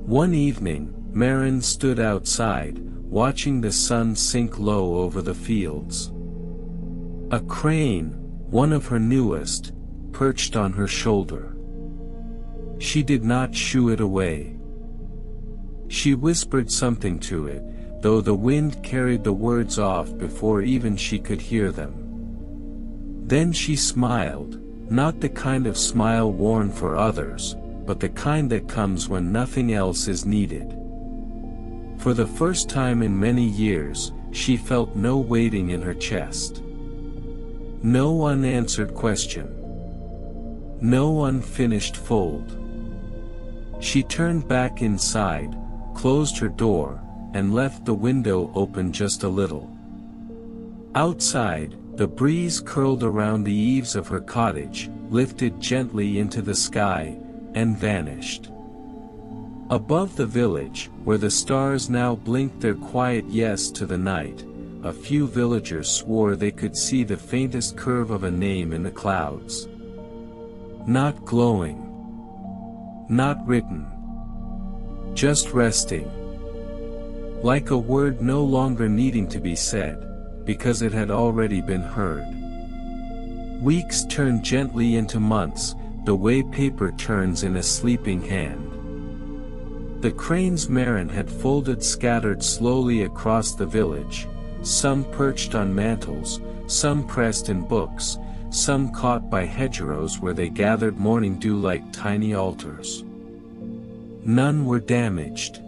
Speaker 1: One evening, Maren stood outside, watching the sun sink low over the fields. A crane, one of her newest, perched on her shoulder. She did not shoo it away. She whispered something to it, though the wind carried the words off before even she could hear them. Then she smiled, not the kind of smile worn for others, but the kind that comes when nothing else is needed. For the first time in many years, she felt no weighting in her chest. No unanswered question. No unfinished fold. She turned back inside, closed her door, and left the window open just a little. Outside, the breeze curled around the eaves of her cottage, lifted gently into the sky, and vanished. Above the village, where the stars now blinked their quiet yes to the night, a few villagers swore they could see the faintest curve of a name in the clouds. Not glowing. Not written. Just resting. Like a word no longer needing to be said, because it had already been heard. Weeks turned gently into months, the way paper turns in a sleeping hand. The cranes Maren had folded scattered slowly across the village, some perched on mantles, some pressed in books, some caught by hedgerows where they gathered morning dew like tiny altars. None were damaged.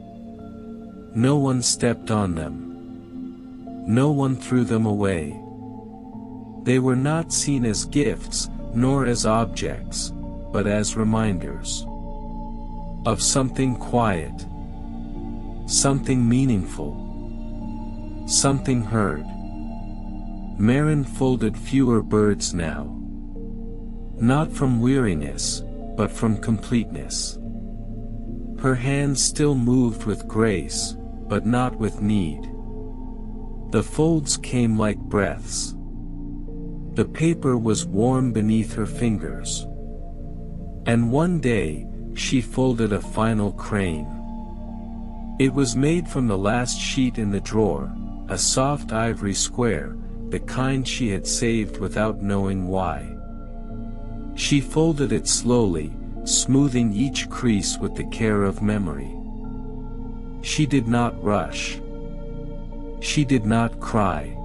Speaker 1: No one stepped on them. No one threw them away. They were not seen as gifts, nor as objects, but as reminders. Of something quiet. Something meaningful. Something heard. Maren folded fewer birds now. Not from weariness, but from completeness. Her hands still moved with grace, but not with need. The folds came like breaths. The paper was warm beneath her fingers. And one day, she folded a final crane. It was made from the last sheet in the drawer, a soft ivory square, the kind she had saved without knowing why. She folded it slowly, smoothing each crease with the care of memory. She did not rush. She did not cry.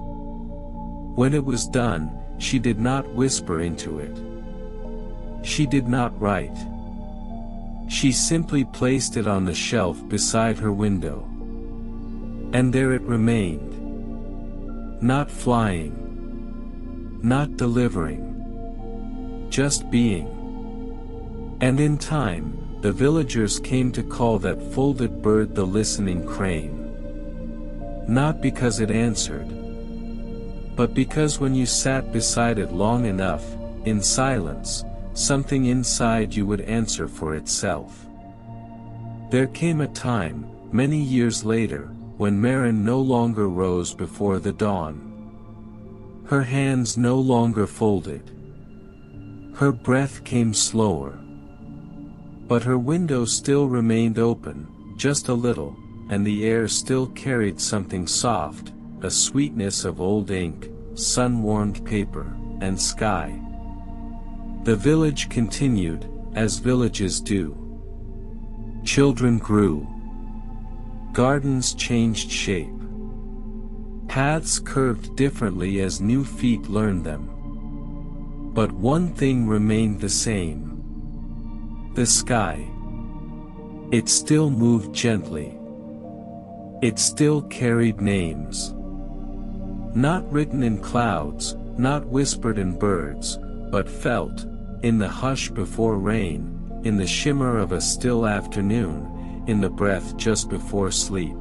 Speaker 1: When it was done, she did not whisper into it. She did not write. She simply placed it on the shelf beside her window. And there it remained. Not flying. Not delivering. Just being. And in time, the villagers came to call that folded bird the listening crane. Not because it answered, but because when you sat beside it long enough, in silence, something inside you would answer for itself. There came a time, many years later, when Maren no longer rose before the dawn. Her hands no longer folded. Her breath came slower. But her window still remained open, just a little, and the air still carried something soft, a sweetness of old ink, sun-warmed paper, and sky. The village continued, as villages do. Children grew. Gardens changed shape. Paths curved differently as new feet learned them. But one thing remained the same. The sky. It still moved gently. It still carried names. Not written in clouds, not whispered in birds, but felt, in the hush before rain, in the shimmer of a still afternoon, in the breath just before sleep.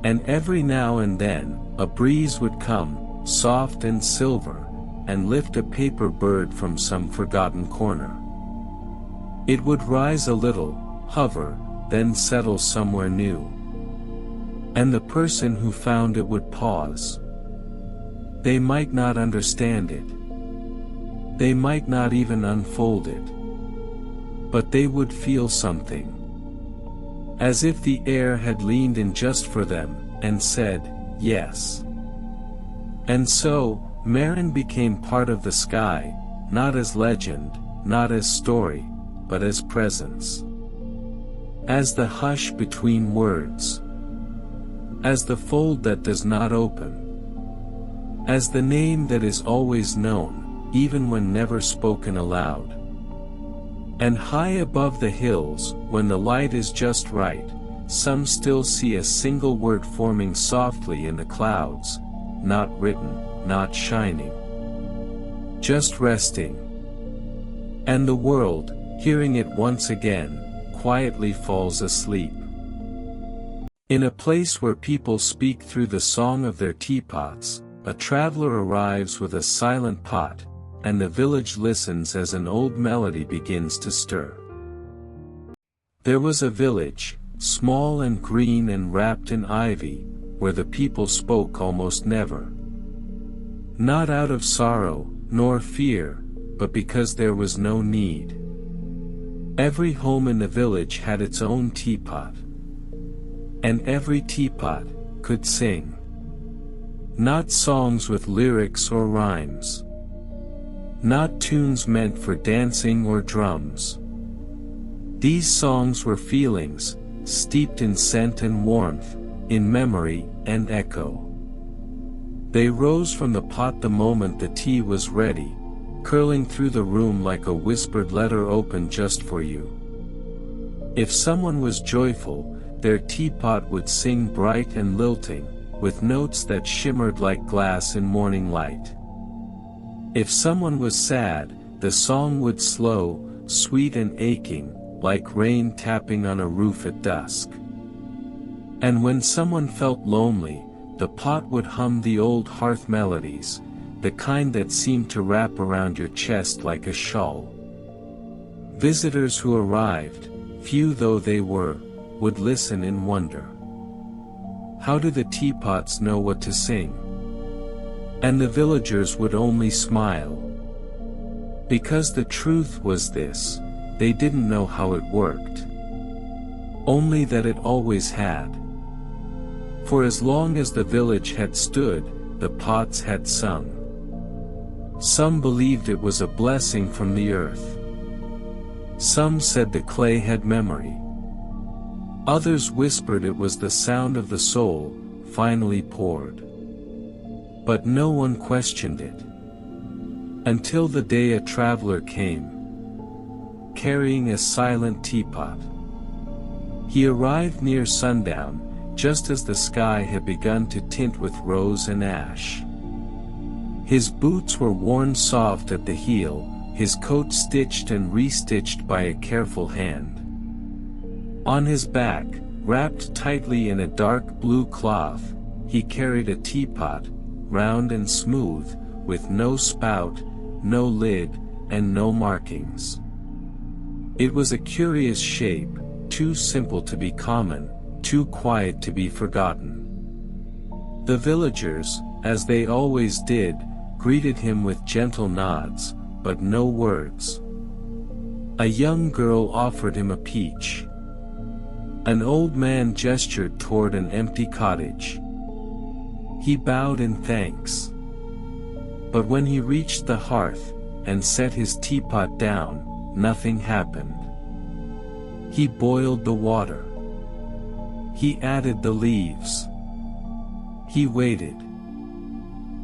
Speaker 1: And every now and then, a breeze would come, soft and silver, and lift a paper bird from some forgotten corner. It would rise a little, hover, then settle somewhere new. And the person who found it would pause. They might not understand it. They might not even unfold it. But they would feel something. As if the air had leaned in just for them, and said, yes. And so, Marin became part of the sky, not as legend, not as story, but as presence. As the hush between words. As the fold that does not open. As the name that is always known, even when never spoken aloud. And high above the hills, when the light is just right, some still see a single word forming softly in the clouds, not written, not shining. Just resting. And the world, hearing it once again, quietly falls asleep. In a place where people speak through the song of their teapots, a traveler arrives with a silent pot, and the village listens as an old melody begins to stir. There was a village, small and green and wrapped in ivy, where the people spoke almost never. Not out of sorrow, nor fear, but because there was no need. Every home in the village had its own teapot. And every teapot could sing. Not songs with lyrics or rhymes. Not tunes meant for dancing or drums. These songs were feelings, steeped in scent and warmth, in memory and echo. They rose from the pot the moment the tea was ready, curling through the room like a whispered letter opened just for you. If someone was joyful, their teapot would sing bright and lilting, with notes that shimmered like glass in morning light. If someone was sad, the song would slow, sweet and aching, like rain tapping on a roof at dusk. And when someone felt lonely, the pot would hum the old hearth melodies, the kind that seemed to wrap around your chest like a shawl. Visitors who arrived, few though they were, would listen in wonder. How do the teapots know what to sing? And the villagers would only smile. Because the truth was this, they didn't know how it worked. Only that it always had. For as long as the village had stood, the pots had sung. Some believed it was a blessing from the earth. Some said the clay had memory. Others whispered it was the sound of the soul, finally poured. But no one questioned it. Until the day a traveler came, carrying a silent teapot. He arrived near sundown, just as the sky had begun to tint with rose and ash. His boots were worn soft at the heel, his coat stitched and restitched by a careful hand. On his back, wrapped tightly in a dark blue cloth, he carried a teapot, round and smooth, with no spout, no lid, and no markings. It was a curious shape, too simple to be common, too quiet to be forgotten. The villagers, as they always did, greeted him with gentle nods, but no words. A young girl offered him a peach. An old man gestured toward an empty cottage. He bowed in thanks. But when he reached the hearth, and set his teapot down, nothing happened. He boiled the water. He added the leaves. He waited.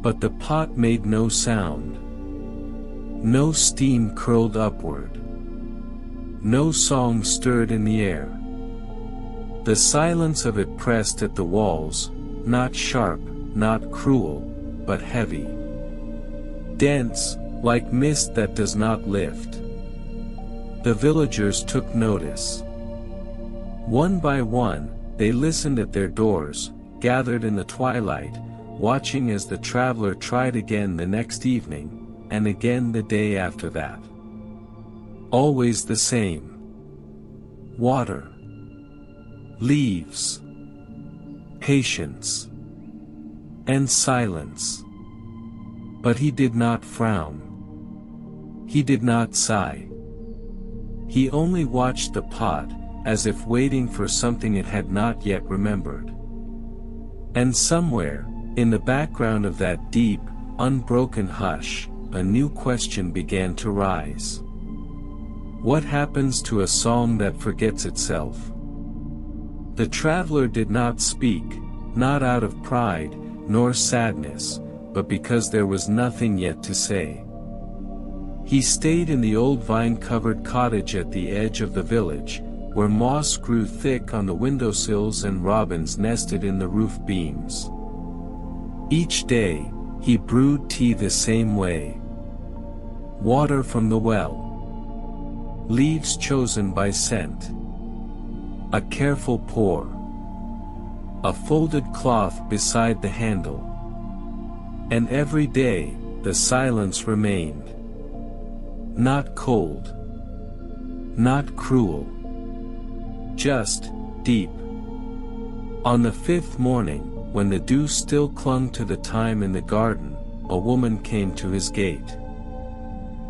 Speaker 1: But the pot made no sound. No steam curled upward. No song stirred in the air. The silence of it pressed at the walls, not sharp, not cruel, but heavy. Dense, like mist that does not lift. The villagers took notice. One by one, they listened at their doors, gathered in the twilight, watching as the traveler tried again the next evening, and again the day after that. Always the same. Water. Leaves. Patience. And silence. But he did not frown. He did not sigh. He only watched the pot, as if waiting for something it had not yet remembered. And somewhere, in the background of that deep, unbroken hush, a new question began to rise. What happens to a song that forgets itself? The traveler did not speak, not out of pride, nor sadness, but because there was nothing yet to say. He stayed in the old vine-covered cottage at the edge of the village, where moss grew thick on the windowsills and robins nested in the roof beams. Each day, he brewed tea the same way. Water from the well. Leaves chosen by scent. A careful pour. A folded cloth beside the handle. And every day, the silence remained. Not cold. Not cruel. Just, deep. On the fifth morning, when the dew still clung to the thyme in the garden, a woman came to his gate.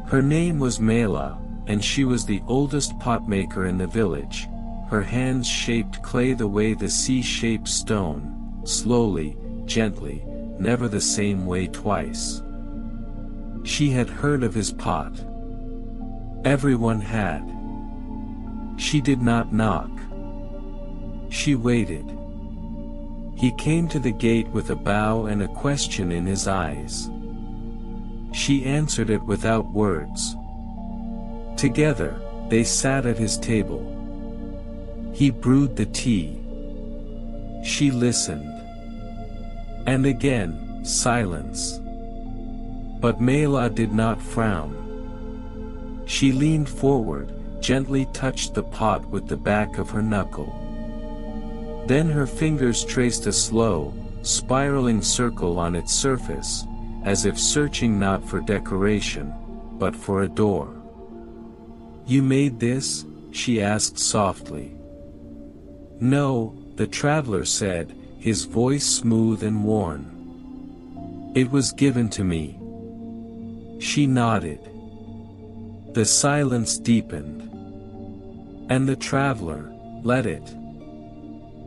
Speaker 1: Her name was Mela, and she was the oldest potmaker in the village. Her hands shaped clay the way the sea shapes stone, slowly, gently, never the same way twice. She had heard of his pot. Everyone had. She did not knock. She waited. He came to the gate with a bow and a question in his eyes. She answered it without words. Together, they sat at his table. He brewed the tea. She listened. And again, silence. But Mela did not frown. She leaned forward, gently touched the pot with the back of her knuckle. Then her fingers traced a slow, spiraling circle on its surface, as if searching not for decoration, but for a door. "You made this?" she asked softly. "No," the traveler said, his voice smooth and worn. "It was given to me." She nodded. The silence deepened. And the traveler, let it.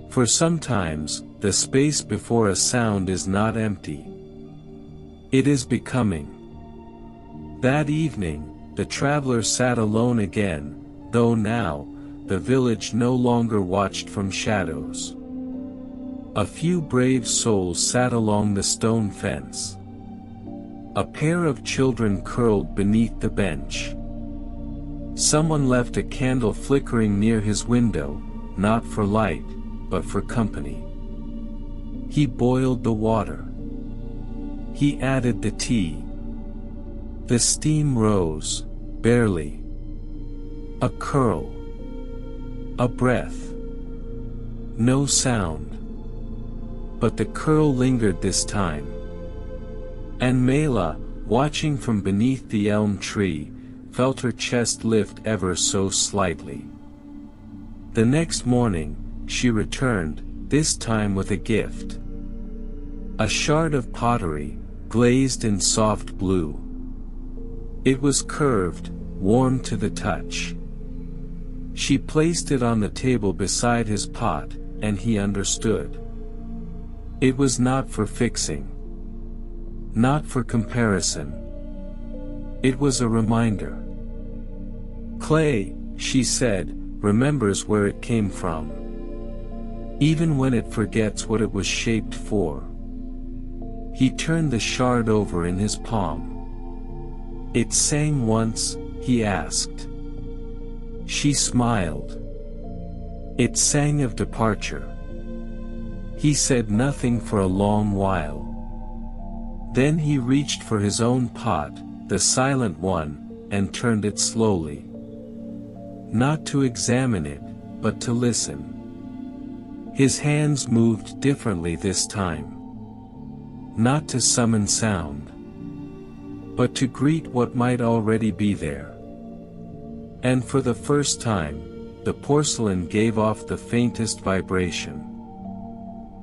Speaker 1: For sometimes, the space before a sound is not empty. It is becoming. That evening, the traveler sat alone again, though now, the village no longer watched from shadows. A few brave souls sat along the stone fence. A pair of children curled beneath the bench. Someone left a candle flickering near his window, not for light, but for company. He boiled the water. He added the tea. The steam rose, barely. A curl. A breath. No sound. But the curl lingered this time. And Mela, watching from beneath the elm tree, felt her chest lift ever so slightly. The next morning, she returned, this time with a gift. A shard of pottery, glazed in soft blue. It was curved, warm to the touch. She placed it on the table beside his pot, and he understood. It was not for fixing. Not for comparison. It was a reminder. Clay, she said, remembers where it came from. Even when it forgets what it was shaped for. He turned the shard over in his palm. It sang once, he asked. She smiled. It sang of departure. He said nothing for a long while. Then he reached for his own pot, the silent one, and turned it slowly. Not to examine it, but to listen. His hands moved differently this time. Not to summon sound, but to greet what might already be there. And for the first time, the porcelain gave off the faintest vibration.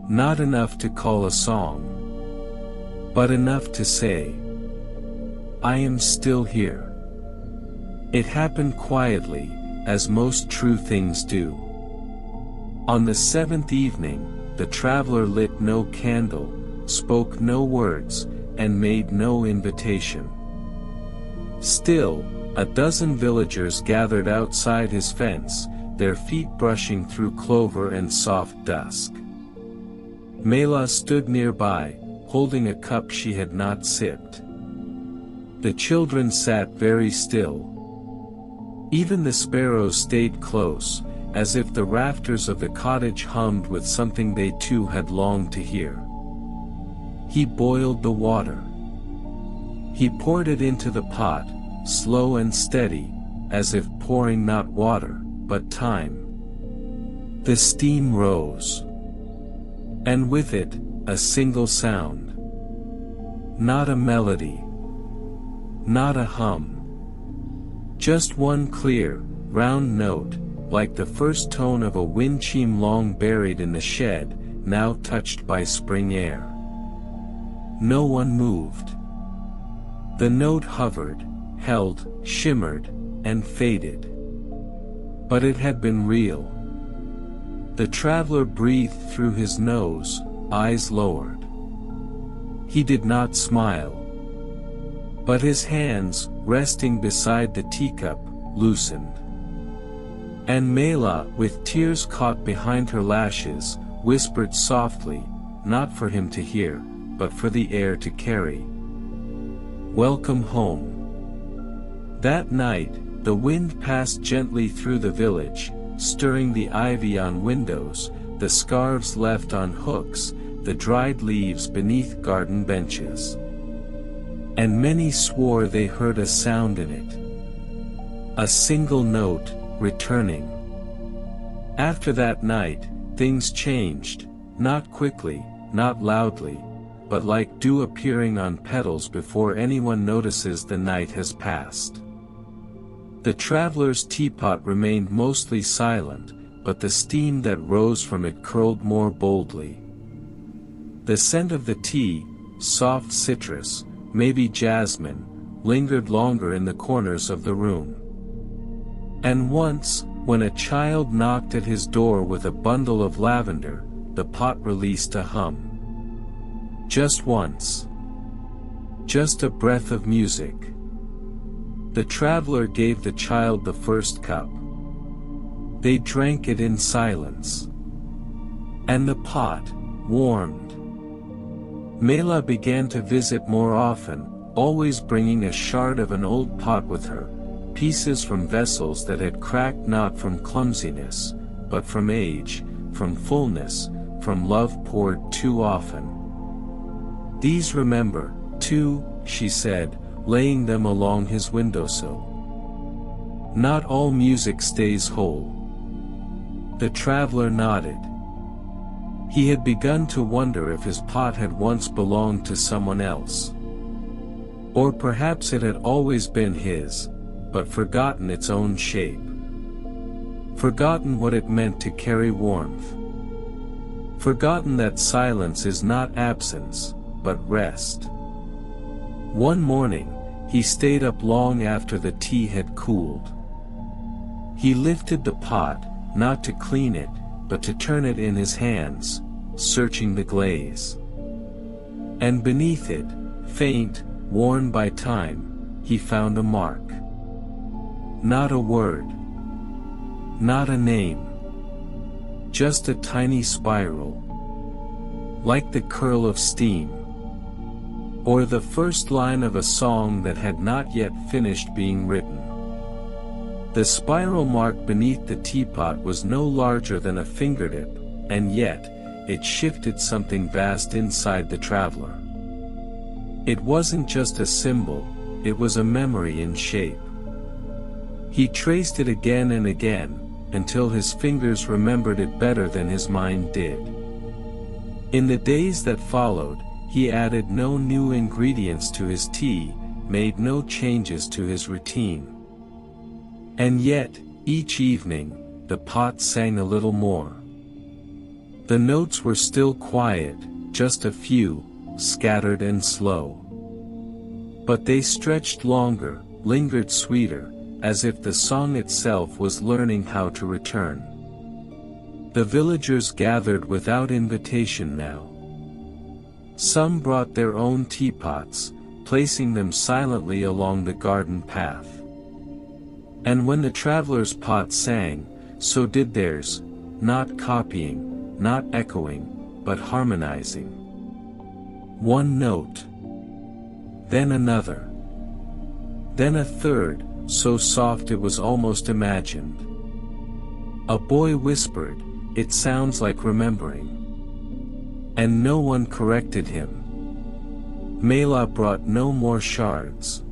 Speaker 1: Not enough to call a song, but enough to say, I am still here. It happened quietly, as most true things do. On the seventh evening, the traveler lit no candle, spoke no words, and made no invitation. Still, a dozen villagers gathered outside his fence, their feet brushing through clover and soft dusk. Mela stood nearby, holding a cup she had not sipped. The children sat very still. Even the sparrows stayed close, as if the rafters of the cottage hummed with something they too had longed to hear. He boiled the water. He poured it into the pot, slow and steady, as if pouring not water, but time. The steam rose. And with it, a single sound. Not a melody. Not a hum. Just one clear, round note, like the first tone of a wind chime long buried in the shed, now touched by spring air. No one moved. The note hovered, held, shimmered, and faded. But it had been real. The traveler breathed through his nose, eyes lowered. He did not smile. But his hands, resting beside the teacup, loosened. And Mela, with tears caught behind her lashes, whispered softly, not for him to hear, but for the air to carry. Welcome home. That night, the wind passed gently through the village, stirring the ivy on windows, the scarves left on hooks, the dried leaves beneath garden benches. And many swore they heard a sound in it. A single note, returning. After that night, things changed, not quickly, not loudly, but like dew appearing on petals before anyone notices the night has passed. The traveler's teapot remained mostly silent, but the steam that rose from it curled more boldly. The scent of the tea, soft citrus, maybe jasmine, lingered longer in the corners of the room. And once, when a child knocked at his door with a bundle of lavender, the pot released a hum. Just once. Just a breath of music. The traveler gave the child the first cup. They drank it in silence. And the pot warmed. Mela began to visit more often, always bringing a shard of an old pot with her, pieces from vessels that had cracked not from clumsiness, but from age, from fullness, from love poured too often. These remember, too, she said, laying them along his windowsill. Not all music stays whole. The traveler nodded. He had begun to wonder if his pot had once belonged to someone else. Or perhaps it had always been his, but forgotten its own shape. Forgotten what it meant to carry warmth. Forgotten that silence is not absence, but rest. One morning, he stayed up long after the tea had cooled. He lifted the pot, not to clean it, but to turn it in his hands, searching the glaze. And beneath it, faint, worn by time, he found a mark. Not a word. Not a name. Just a tiny spiral. Like the curl of steam. Or the first line of a song that had not yet finished being written. The spiral mark beneath the teapot was no larger than a fingertip, and yet, it shifted something vast inside the traveler. It wasn't just a symbol, it was a memory in shape. He traced it again and again, until his fingers remembered it better than his mind did. In the days that followed, he added no new ingredients to his tea, made no changes to his routine. And yet, each evening, the pot sang a little more. The notes were still quiet, just a few, scattered and slow. But they stretched longer, lingered sweeter, as if the song itself was learning how to return. The villagers gathered without invitation now. Some brought their own teapots, placing them silently along the garden path. And when the traveler's pot sang, so did theirs, not copying, not echoing, but harmonizing. One note. Then another. Then a third, so soft it was almost imagined. A boy whispered, "It sounds like remembering." And no one corrected him. Mela brought no more shards.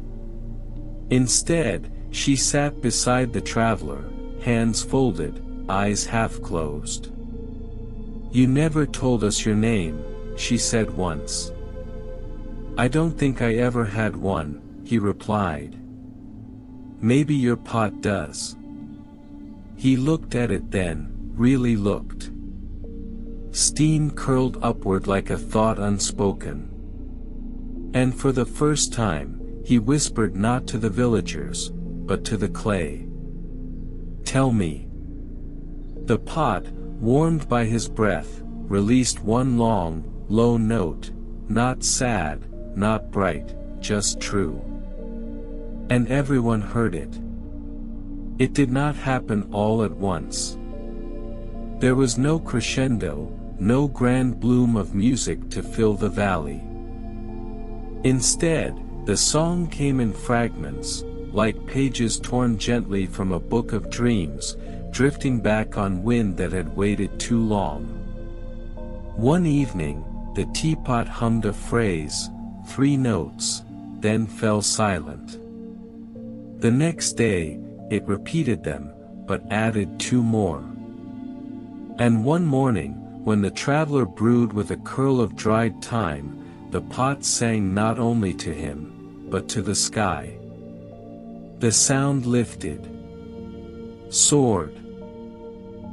Speaker 1: Instead, she sat beside the traveler, hands folded, eyes half closed. "You never told us your name," she said once. "I don't think I ever had one," he replied. "Maybe your pot does." He looked at it then, really looked. Steam curled upward like a thought unspoken. And for the first time, he whispered not to the villagers, but to the clay. "Tell me." The pot, warmed by his breath, released one long, low note, not sad, not bright, just true. And everyone heard it. It did not happen all at once. There was no crescendo, no grand bloom of music to fill the valley. Instead, the song came in fragments, like pages torn gently from a book of dreams, drifting back on wind that had waited too long. One evening, the teapot hummed a phrase, 3 notes, then fell silent. The next day, it repeated them, but added 2 more. And one morning, when the traveler brewed with a curl of dried thyme, the pot sang not only to him, but to the sky. The sound lifted, soared,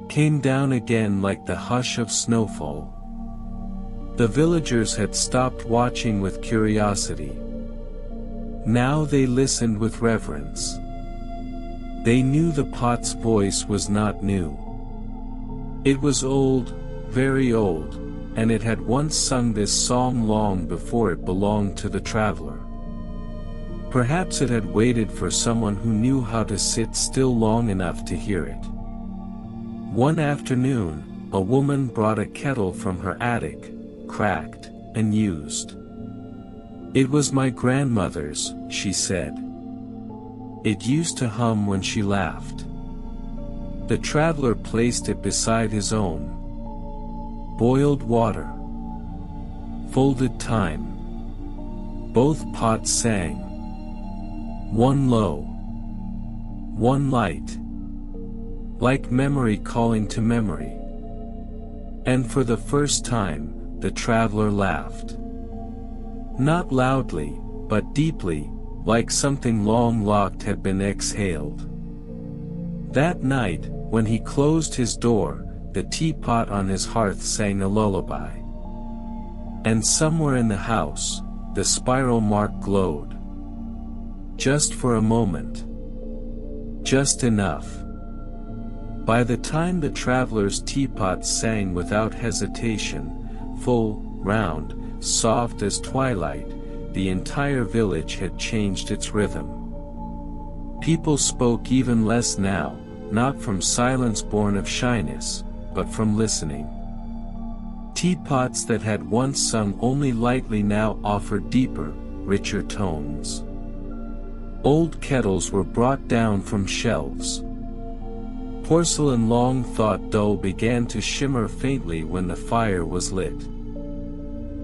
Speaker 1: came down again like the hush of snowfall. The villagers had stopped watching with curiosity. Now they listened with reverence. They knew the pot's voice was not new. It was old, very old, and it had once sung this song long before it belonged to the traveler. Perhaps it had waited for someone who knew how to sit still long enough to hear it. One afternoon, a woman brought a kettle from her attic, cracked, and used. "It was my grandmother's," she said. "It used to hum when she laughed." The traveler placed it beside his own. Boiled water. Folded thyme. Both pots sang. One low. One light. Like memory calling to memory. And for the first time, the traveler laughed. Not loudly, but deeply, like something long locked had been exhaled. That night, when he closed his door, the teapot on his hearth sang a lullaby. And somewhere in the house, the spiral mark glowed. Just for a moment. Just enough. By the time the travelers' teapots sang without hesitation, full, round, soft as twilight, the entire village had changed its rhythm. People spoke even less now, not from silence born of shyness, but from listening. Teapots that had once sung only lightly now offered deeper, richer tones. Old kettles were brought down from shelves. Porcelain long thought dull began to shimmer faintly when the fire was lit.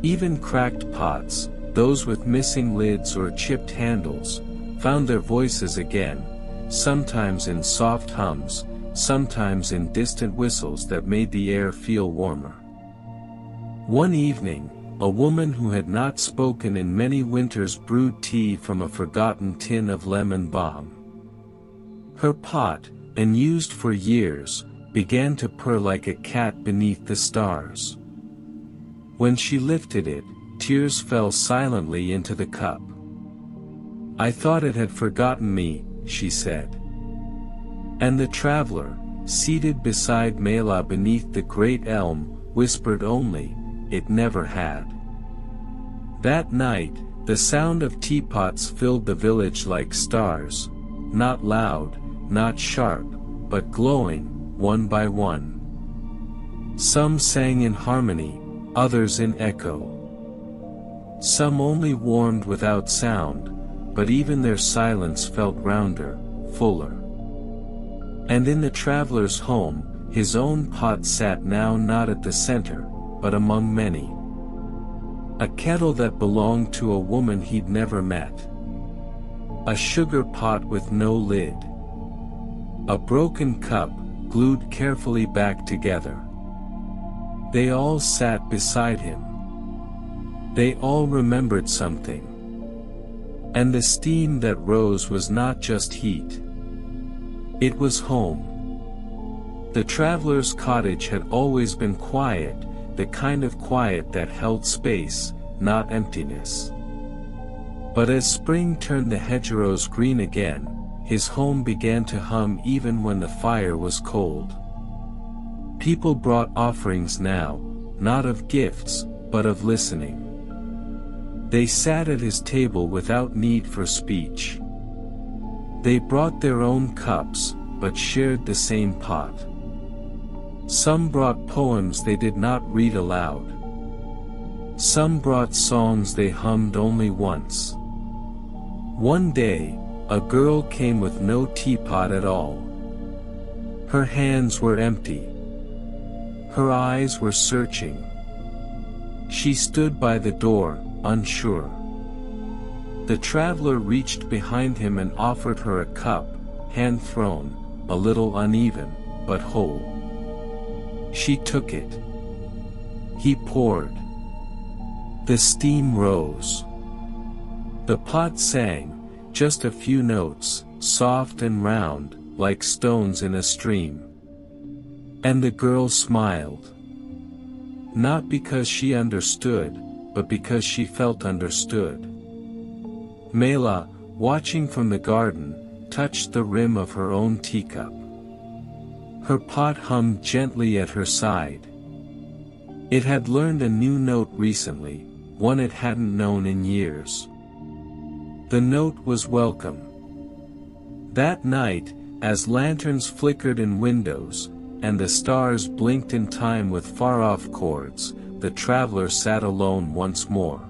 Speaker 1: Even cracked pots, those with missing lids or chipped handles, found their voices again, sometimes in soft hums, sometimes in distant whistles that made the air feel warmer. One evening, a woman who had not spoken in many winters brewed tea from a forgotten tin of lemon balm. Her pot, unused for years, began to purr like a cat beneath the stars. When she lifted it, tears fell silently into the cup. "I thought it had forgotten me," she said. And the traveler, seated beside Mela beneath the great elm, whispered only, "It never had." That night, the sound of teapots filled the village like stars, not loud, not sharp, but glowing, one by one. Some sang in harmony, others in echo. Some only warmed without sound, but even their silence felt rounder, fuller. And in the traveler's home, his own pot sat now not at the center, but among many. A kettle that belonged to a woman he'd never met. A sugar pot with no lid. A broken cup, glued carefully back together. They all sat beside him. They all remembered something. And the steam that rose was not just heat. It was home. The traveler's cottage had always been quiet, the kind of quiet that held space, not emptiness. But as spring turned the hedgerows green again, his home began to hum even when the fire was cold. People brought offerings now, not of gifts, but of listening. They sat at his table without need for speech. They brought their own cups, but shared the same pot. Some brought poems they did not read aloud. Some brought songs they hummed only once. One day, a girl came with no teapot at all. Her hands were empty. Her eyes were searching. She stood by the door, unsure. The traveler reached behind him and offered her a cup, hand-thrown, a little uneven, but whole. She took it. He poured. The steam rose. The pot sang, just a few notes, soft and round, like stones in a stream. And the girl smiled. Not because she understood, but because she felt understood. Mela, watching from the garden, touched the rim of her own teacup. Her pot hummed gently at her side. It had learned a new note recently, one it hadn't known in years. The note was welcome. That night, as lanterns flickered in windows, and the stars blinked in time with far-off chords, the traveler sat alone once more.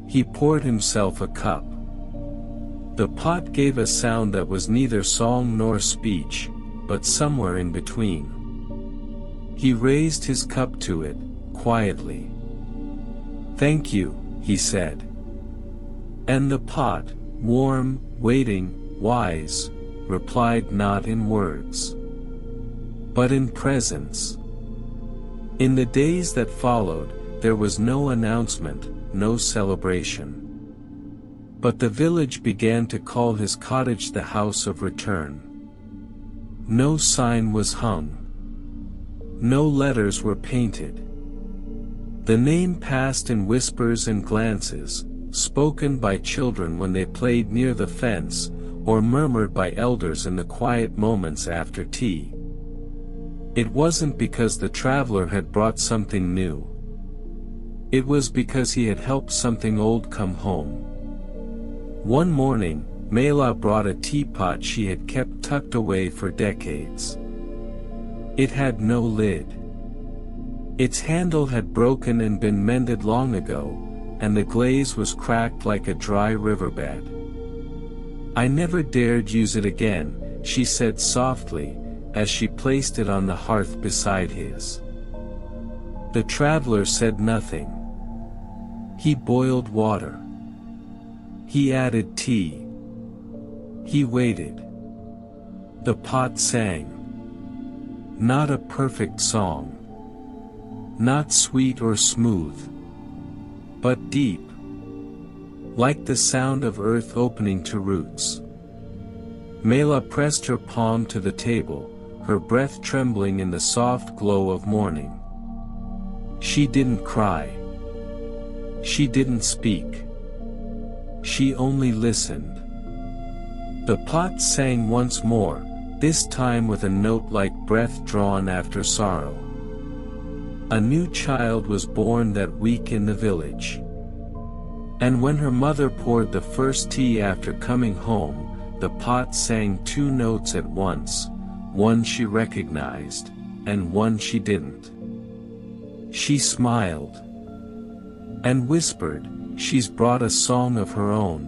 Speaker 1: He poured himself a cup. The pot gave a sound that was neither song nor speech, but somewhere in between. He raised his cup to it, quietly. "Thank you," he said. And the pot, warm, waiting, wise, replied not in words, but in presence. In the days that followed, there was no announcement, no celebration. But the village began to call his cottage the house of return. No sign was hung. No letters were painted. The name passed in whispers and glances, spoken by children when they played near the fence, or murmured by elders in the quiet moments after tea. It wasn't because the traveler had brought something new. It was because he had helped something old come home. One morning, Mela brought a teapot she had kept tucked away for decades. It had no lid. Its handle had broken and been mended long ago, and the glaze was cracked like a dry riverbed. "I never dared use it again," she said softly, as she placed it on the hearth beside his. The traveler said nothing. He boiled water. He added tea. He waited. The pot sang. Not a perfect song. Not sweet or smooth. But deep. Like the sound of earth opening to roots. Mela pressed her palm to the table, her breath trembling in the soft glow of morning. She didn't cry. She didn't speak. She only listened. The pot sang once more, this time with a note like breath drawn after sorrow. A new child was born that week in the village. And when her mother poured the first tea after coming home, the pot sang two notes at once, one she recognized, and one she didn't. She smiled. And whispered, "She's brought a song of her own."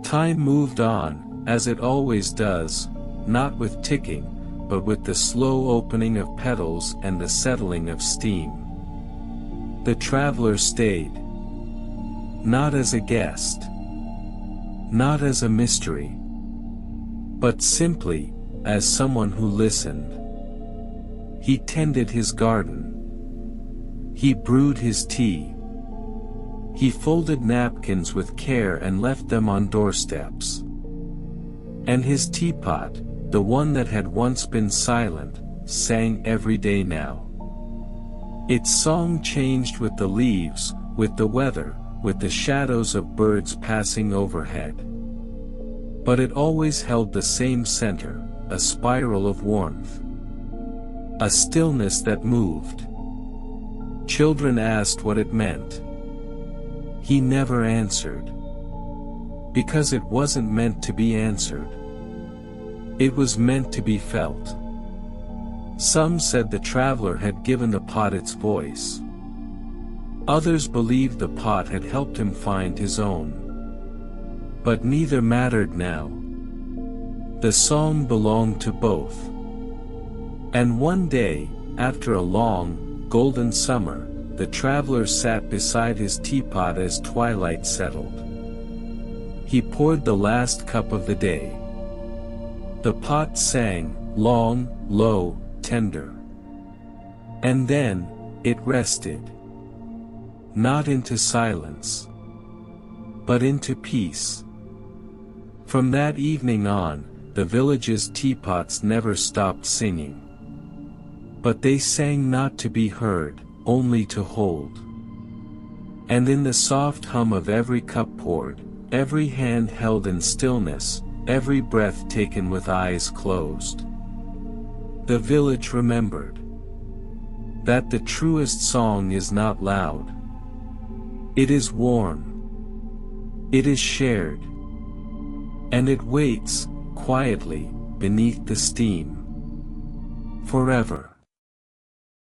Speaker 1: Time moved on, as it always does, not with ticking, but with the slow opening of petals and the settling of steam. The traveler stayed. Not as a guest. Not as a mystery. But simply, as someone who listened. He tended his garden. He brewed his tea. He folded napkins with care and left them on doorsteps. And his teapot, the one that had once been silent, sang every day now. Its song changed with the leaves, with the weather, with the shadows of birds passing overhead. But it always held the same center, a spiral of warmth. A stillness that moved. Children asked what it meant. He never answered. Because it wasn't meant to be answered. It was meant to be felt. Some said the traveler had given the pot its voice. Others believed the pot had helped him find his own. But neither mattered now. The song belonged to both. And one day, after a long, golden summer, the traveler sat beside his teapot as twilight settled. He poured the last cup of the day. The pot sang, long, low, tender. And then, it rested. Not into silence, but into peace. From that evening on, the village's teapots never stopped singing. But they sang not to be heard, only to hold. And in the soft hum of every cup poured, every hand held in stillness, every breath taken with eyes closed, the village remembered that the truest song is not loud. It is warm. It is shared. And it waits, quietly, beneath the steam. Forever.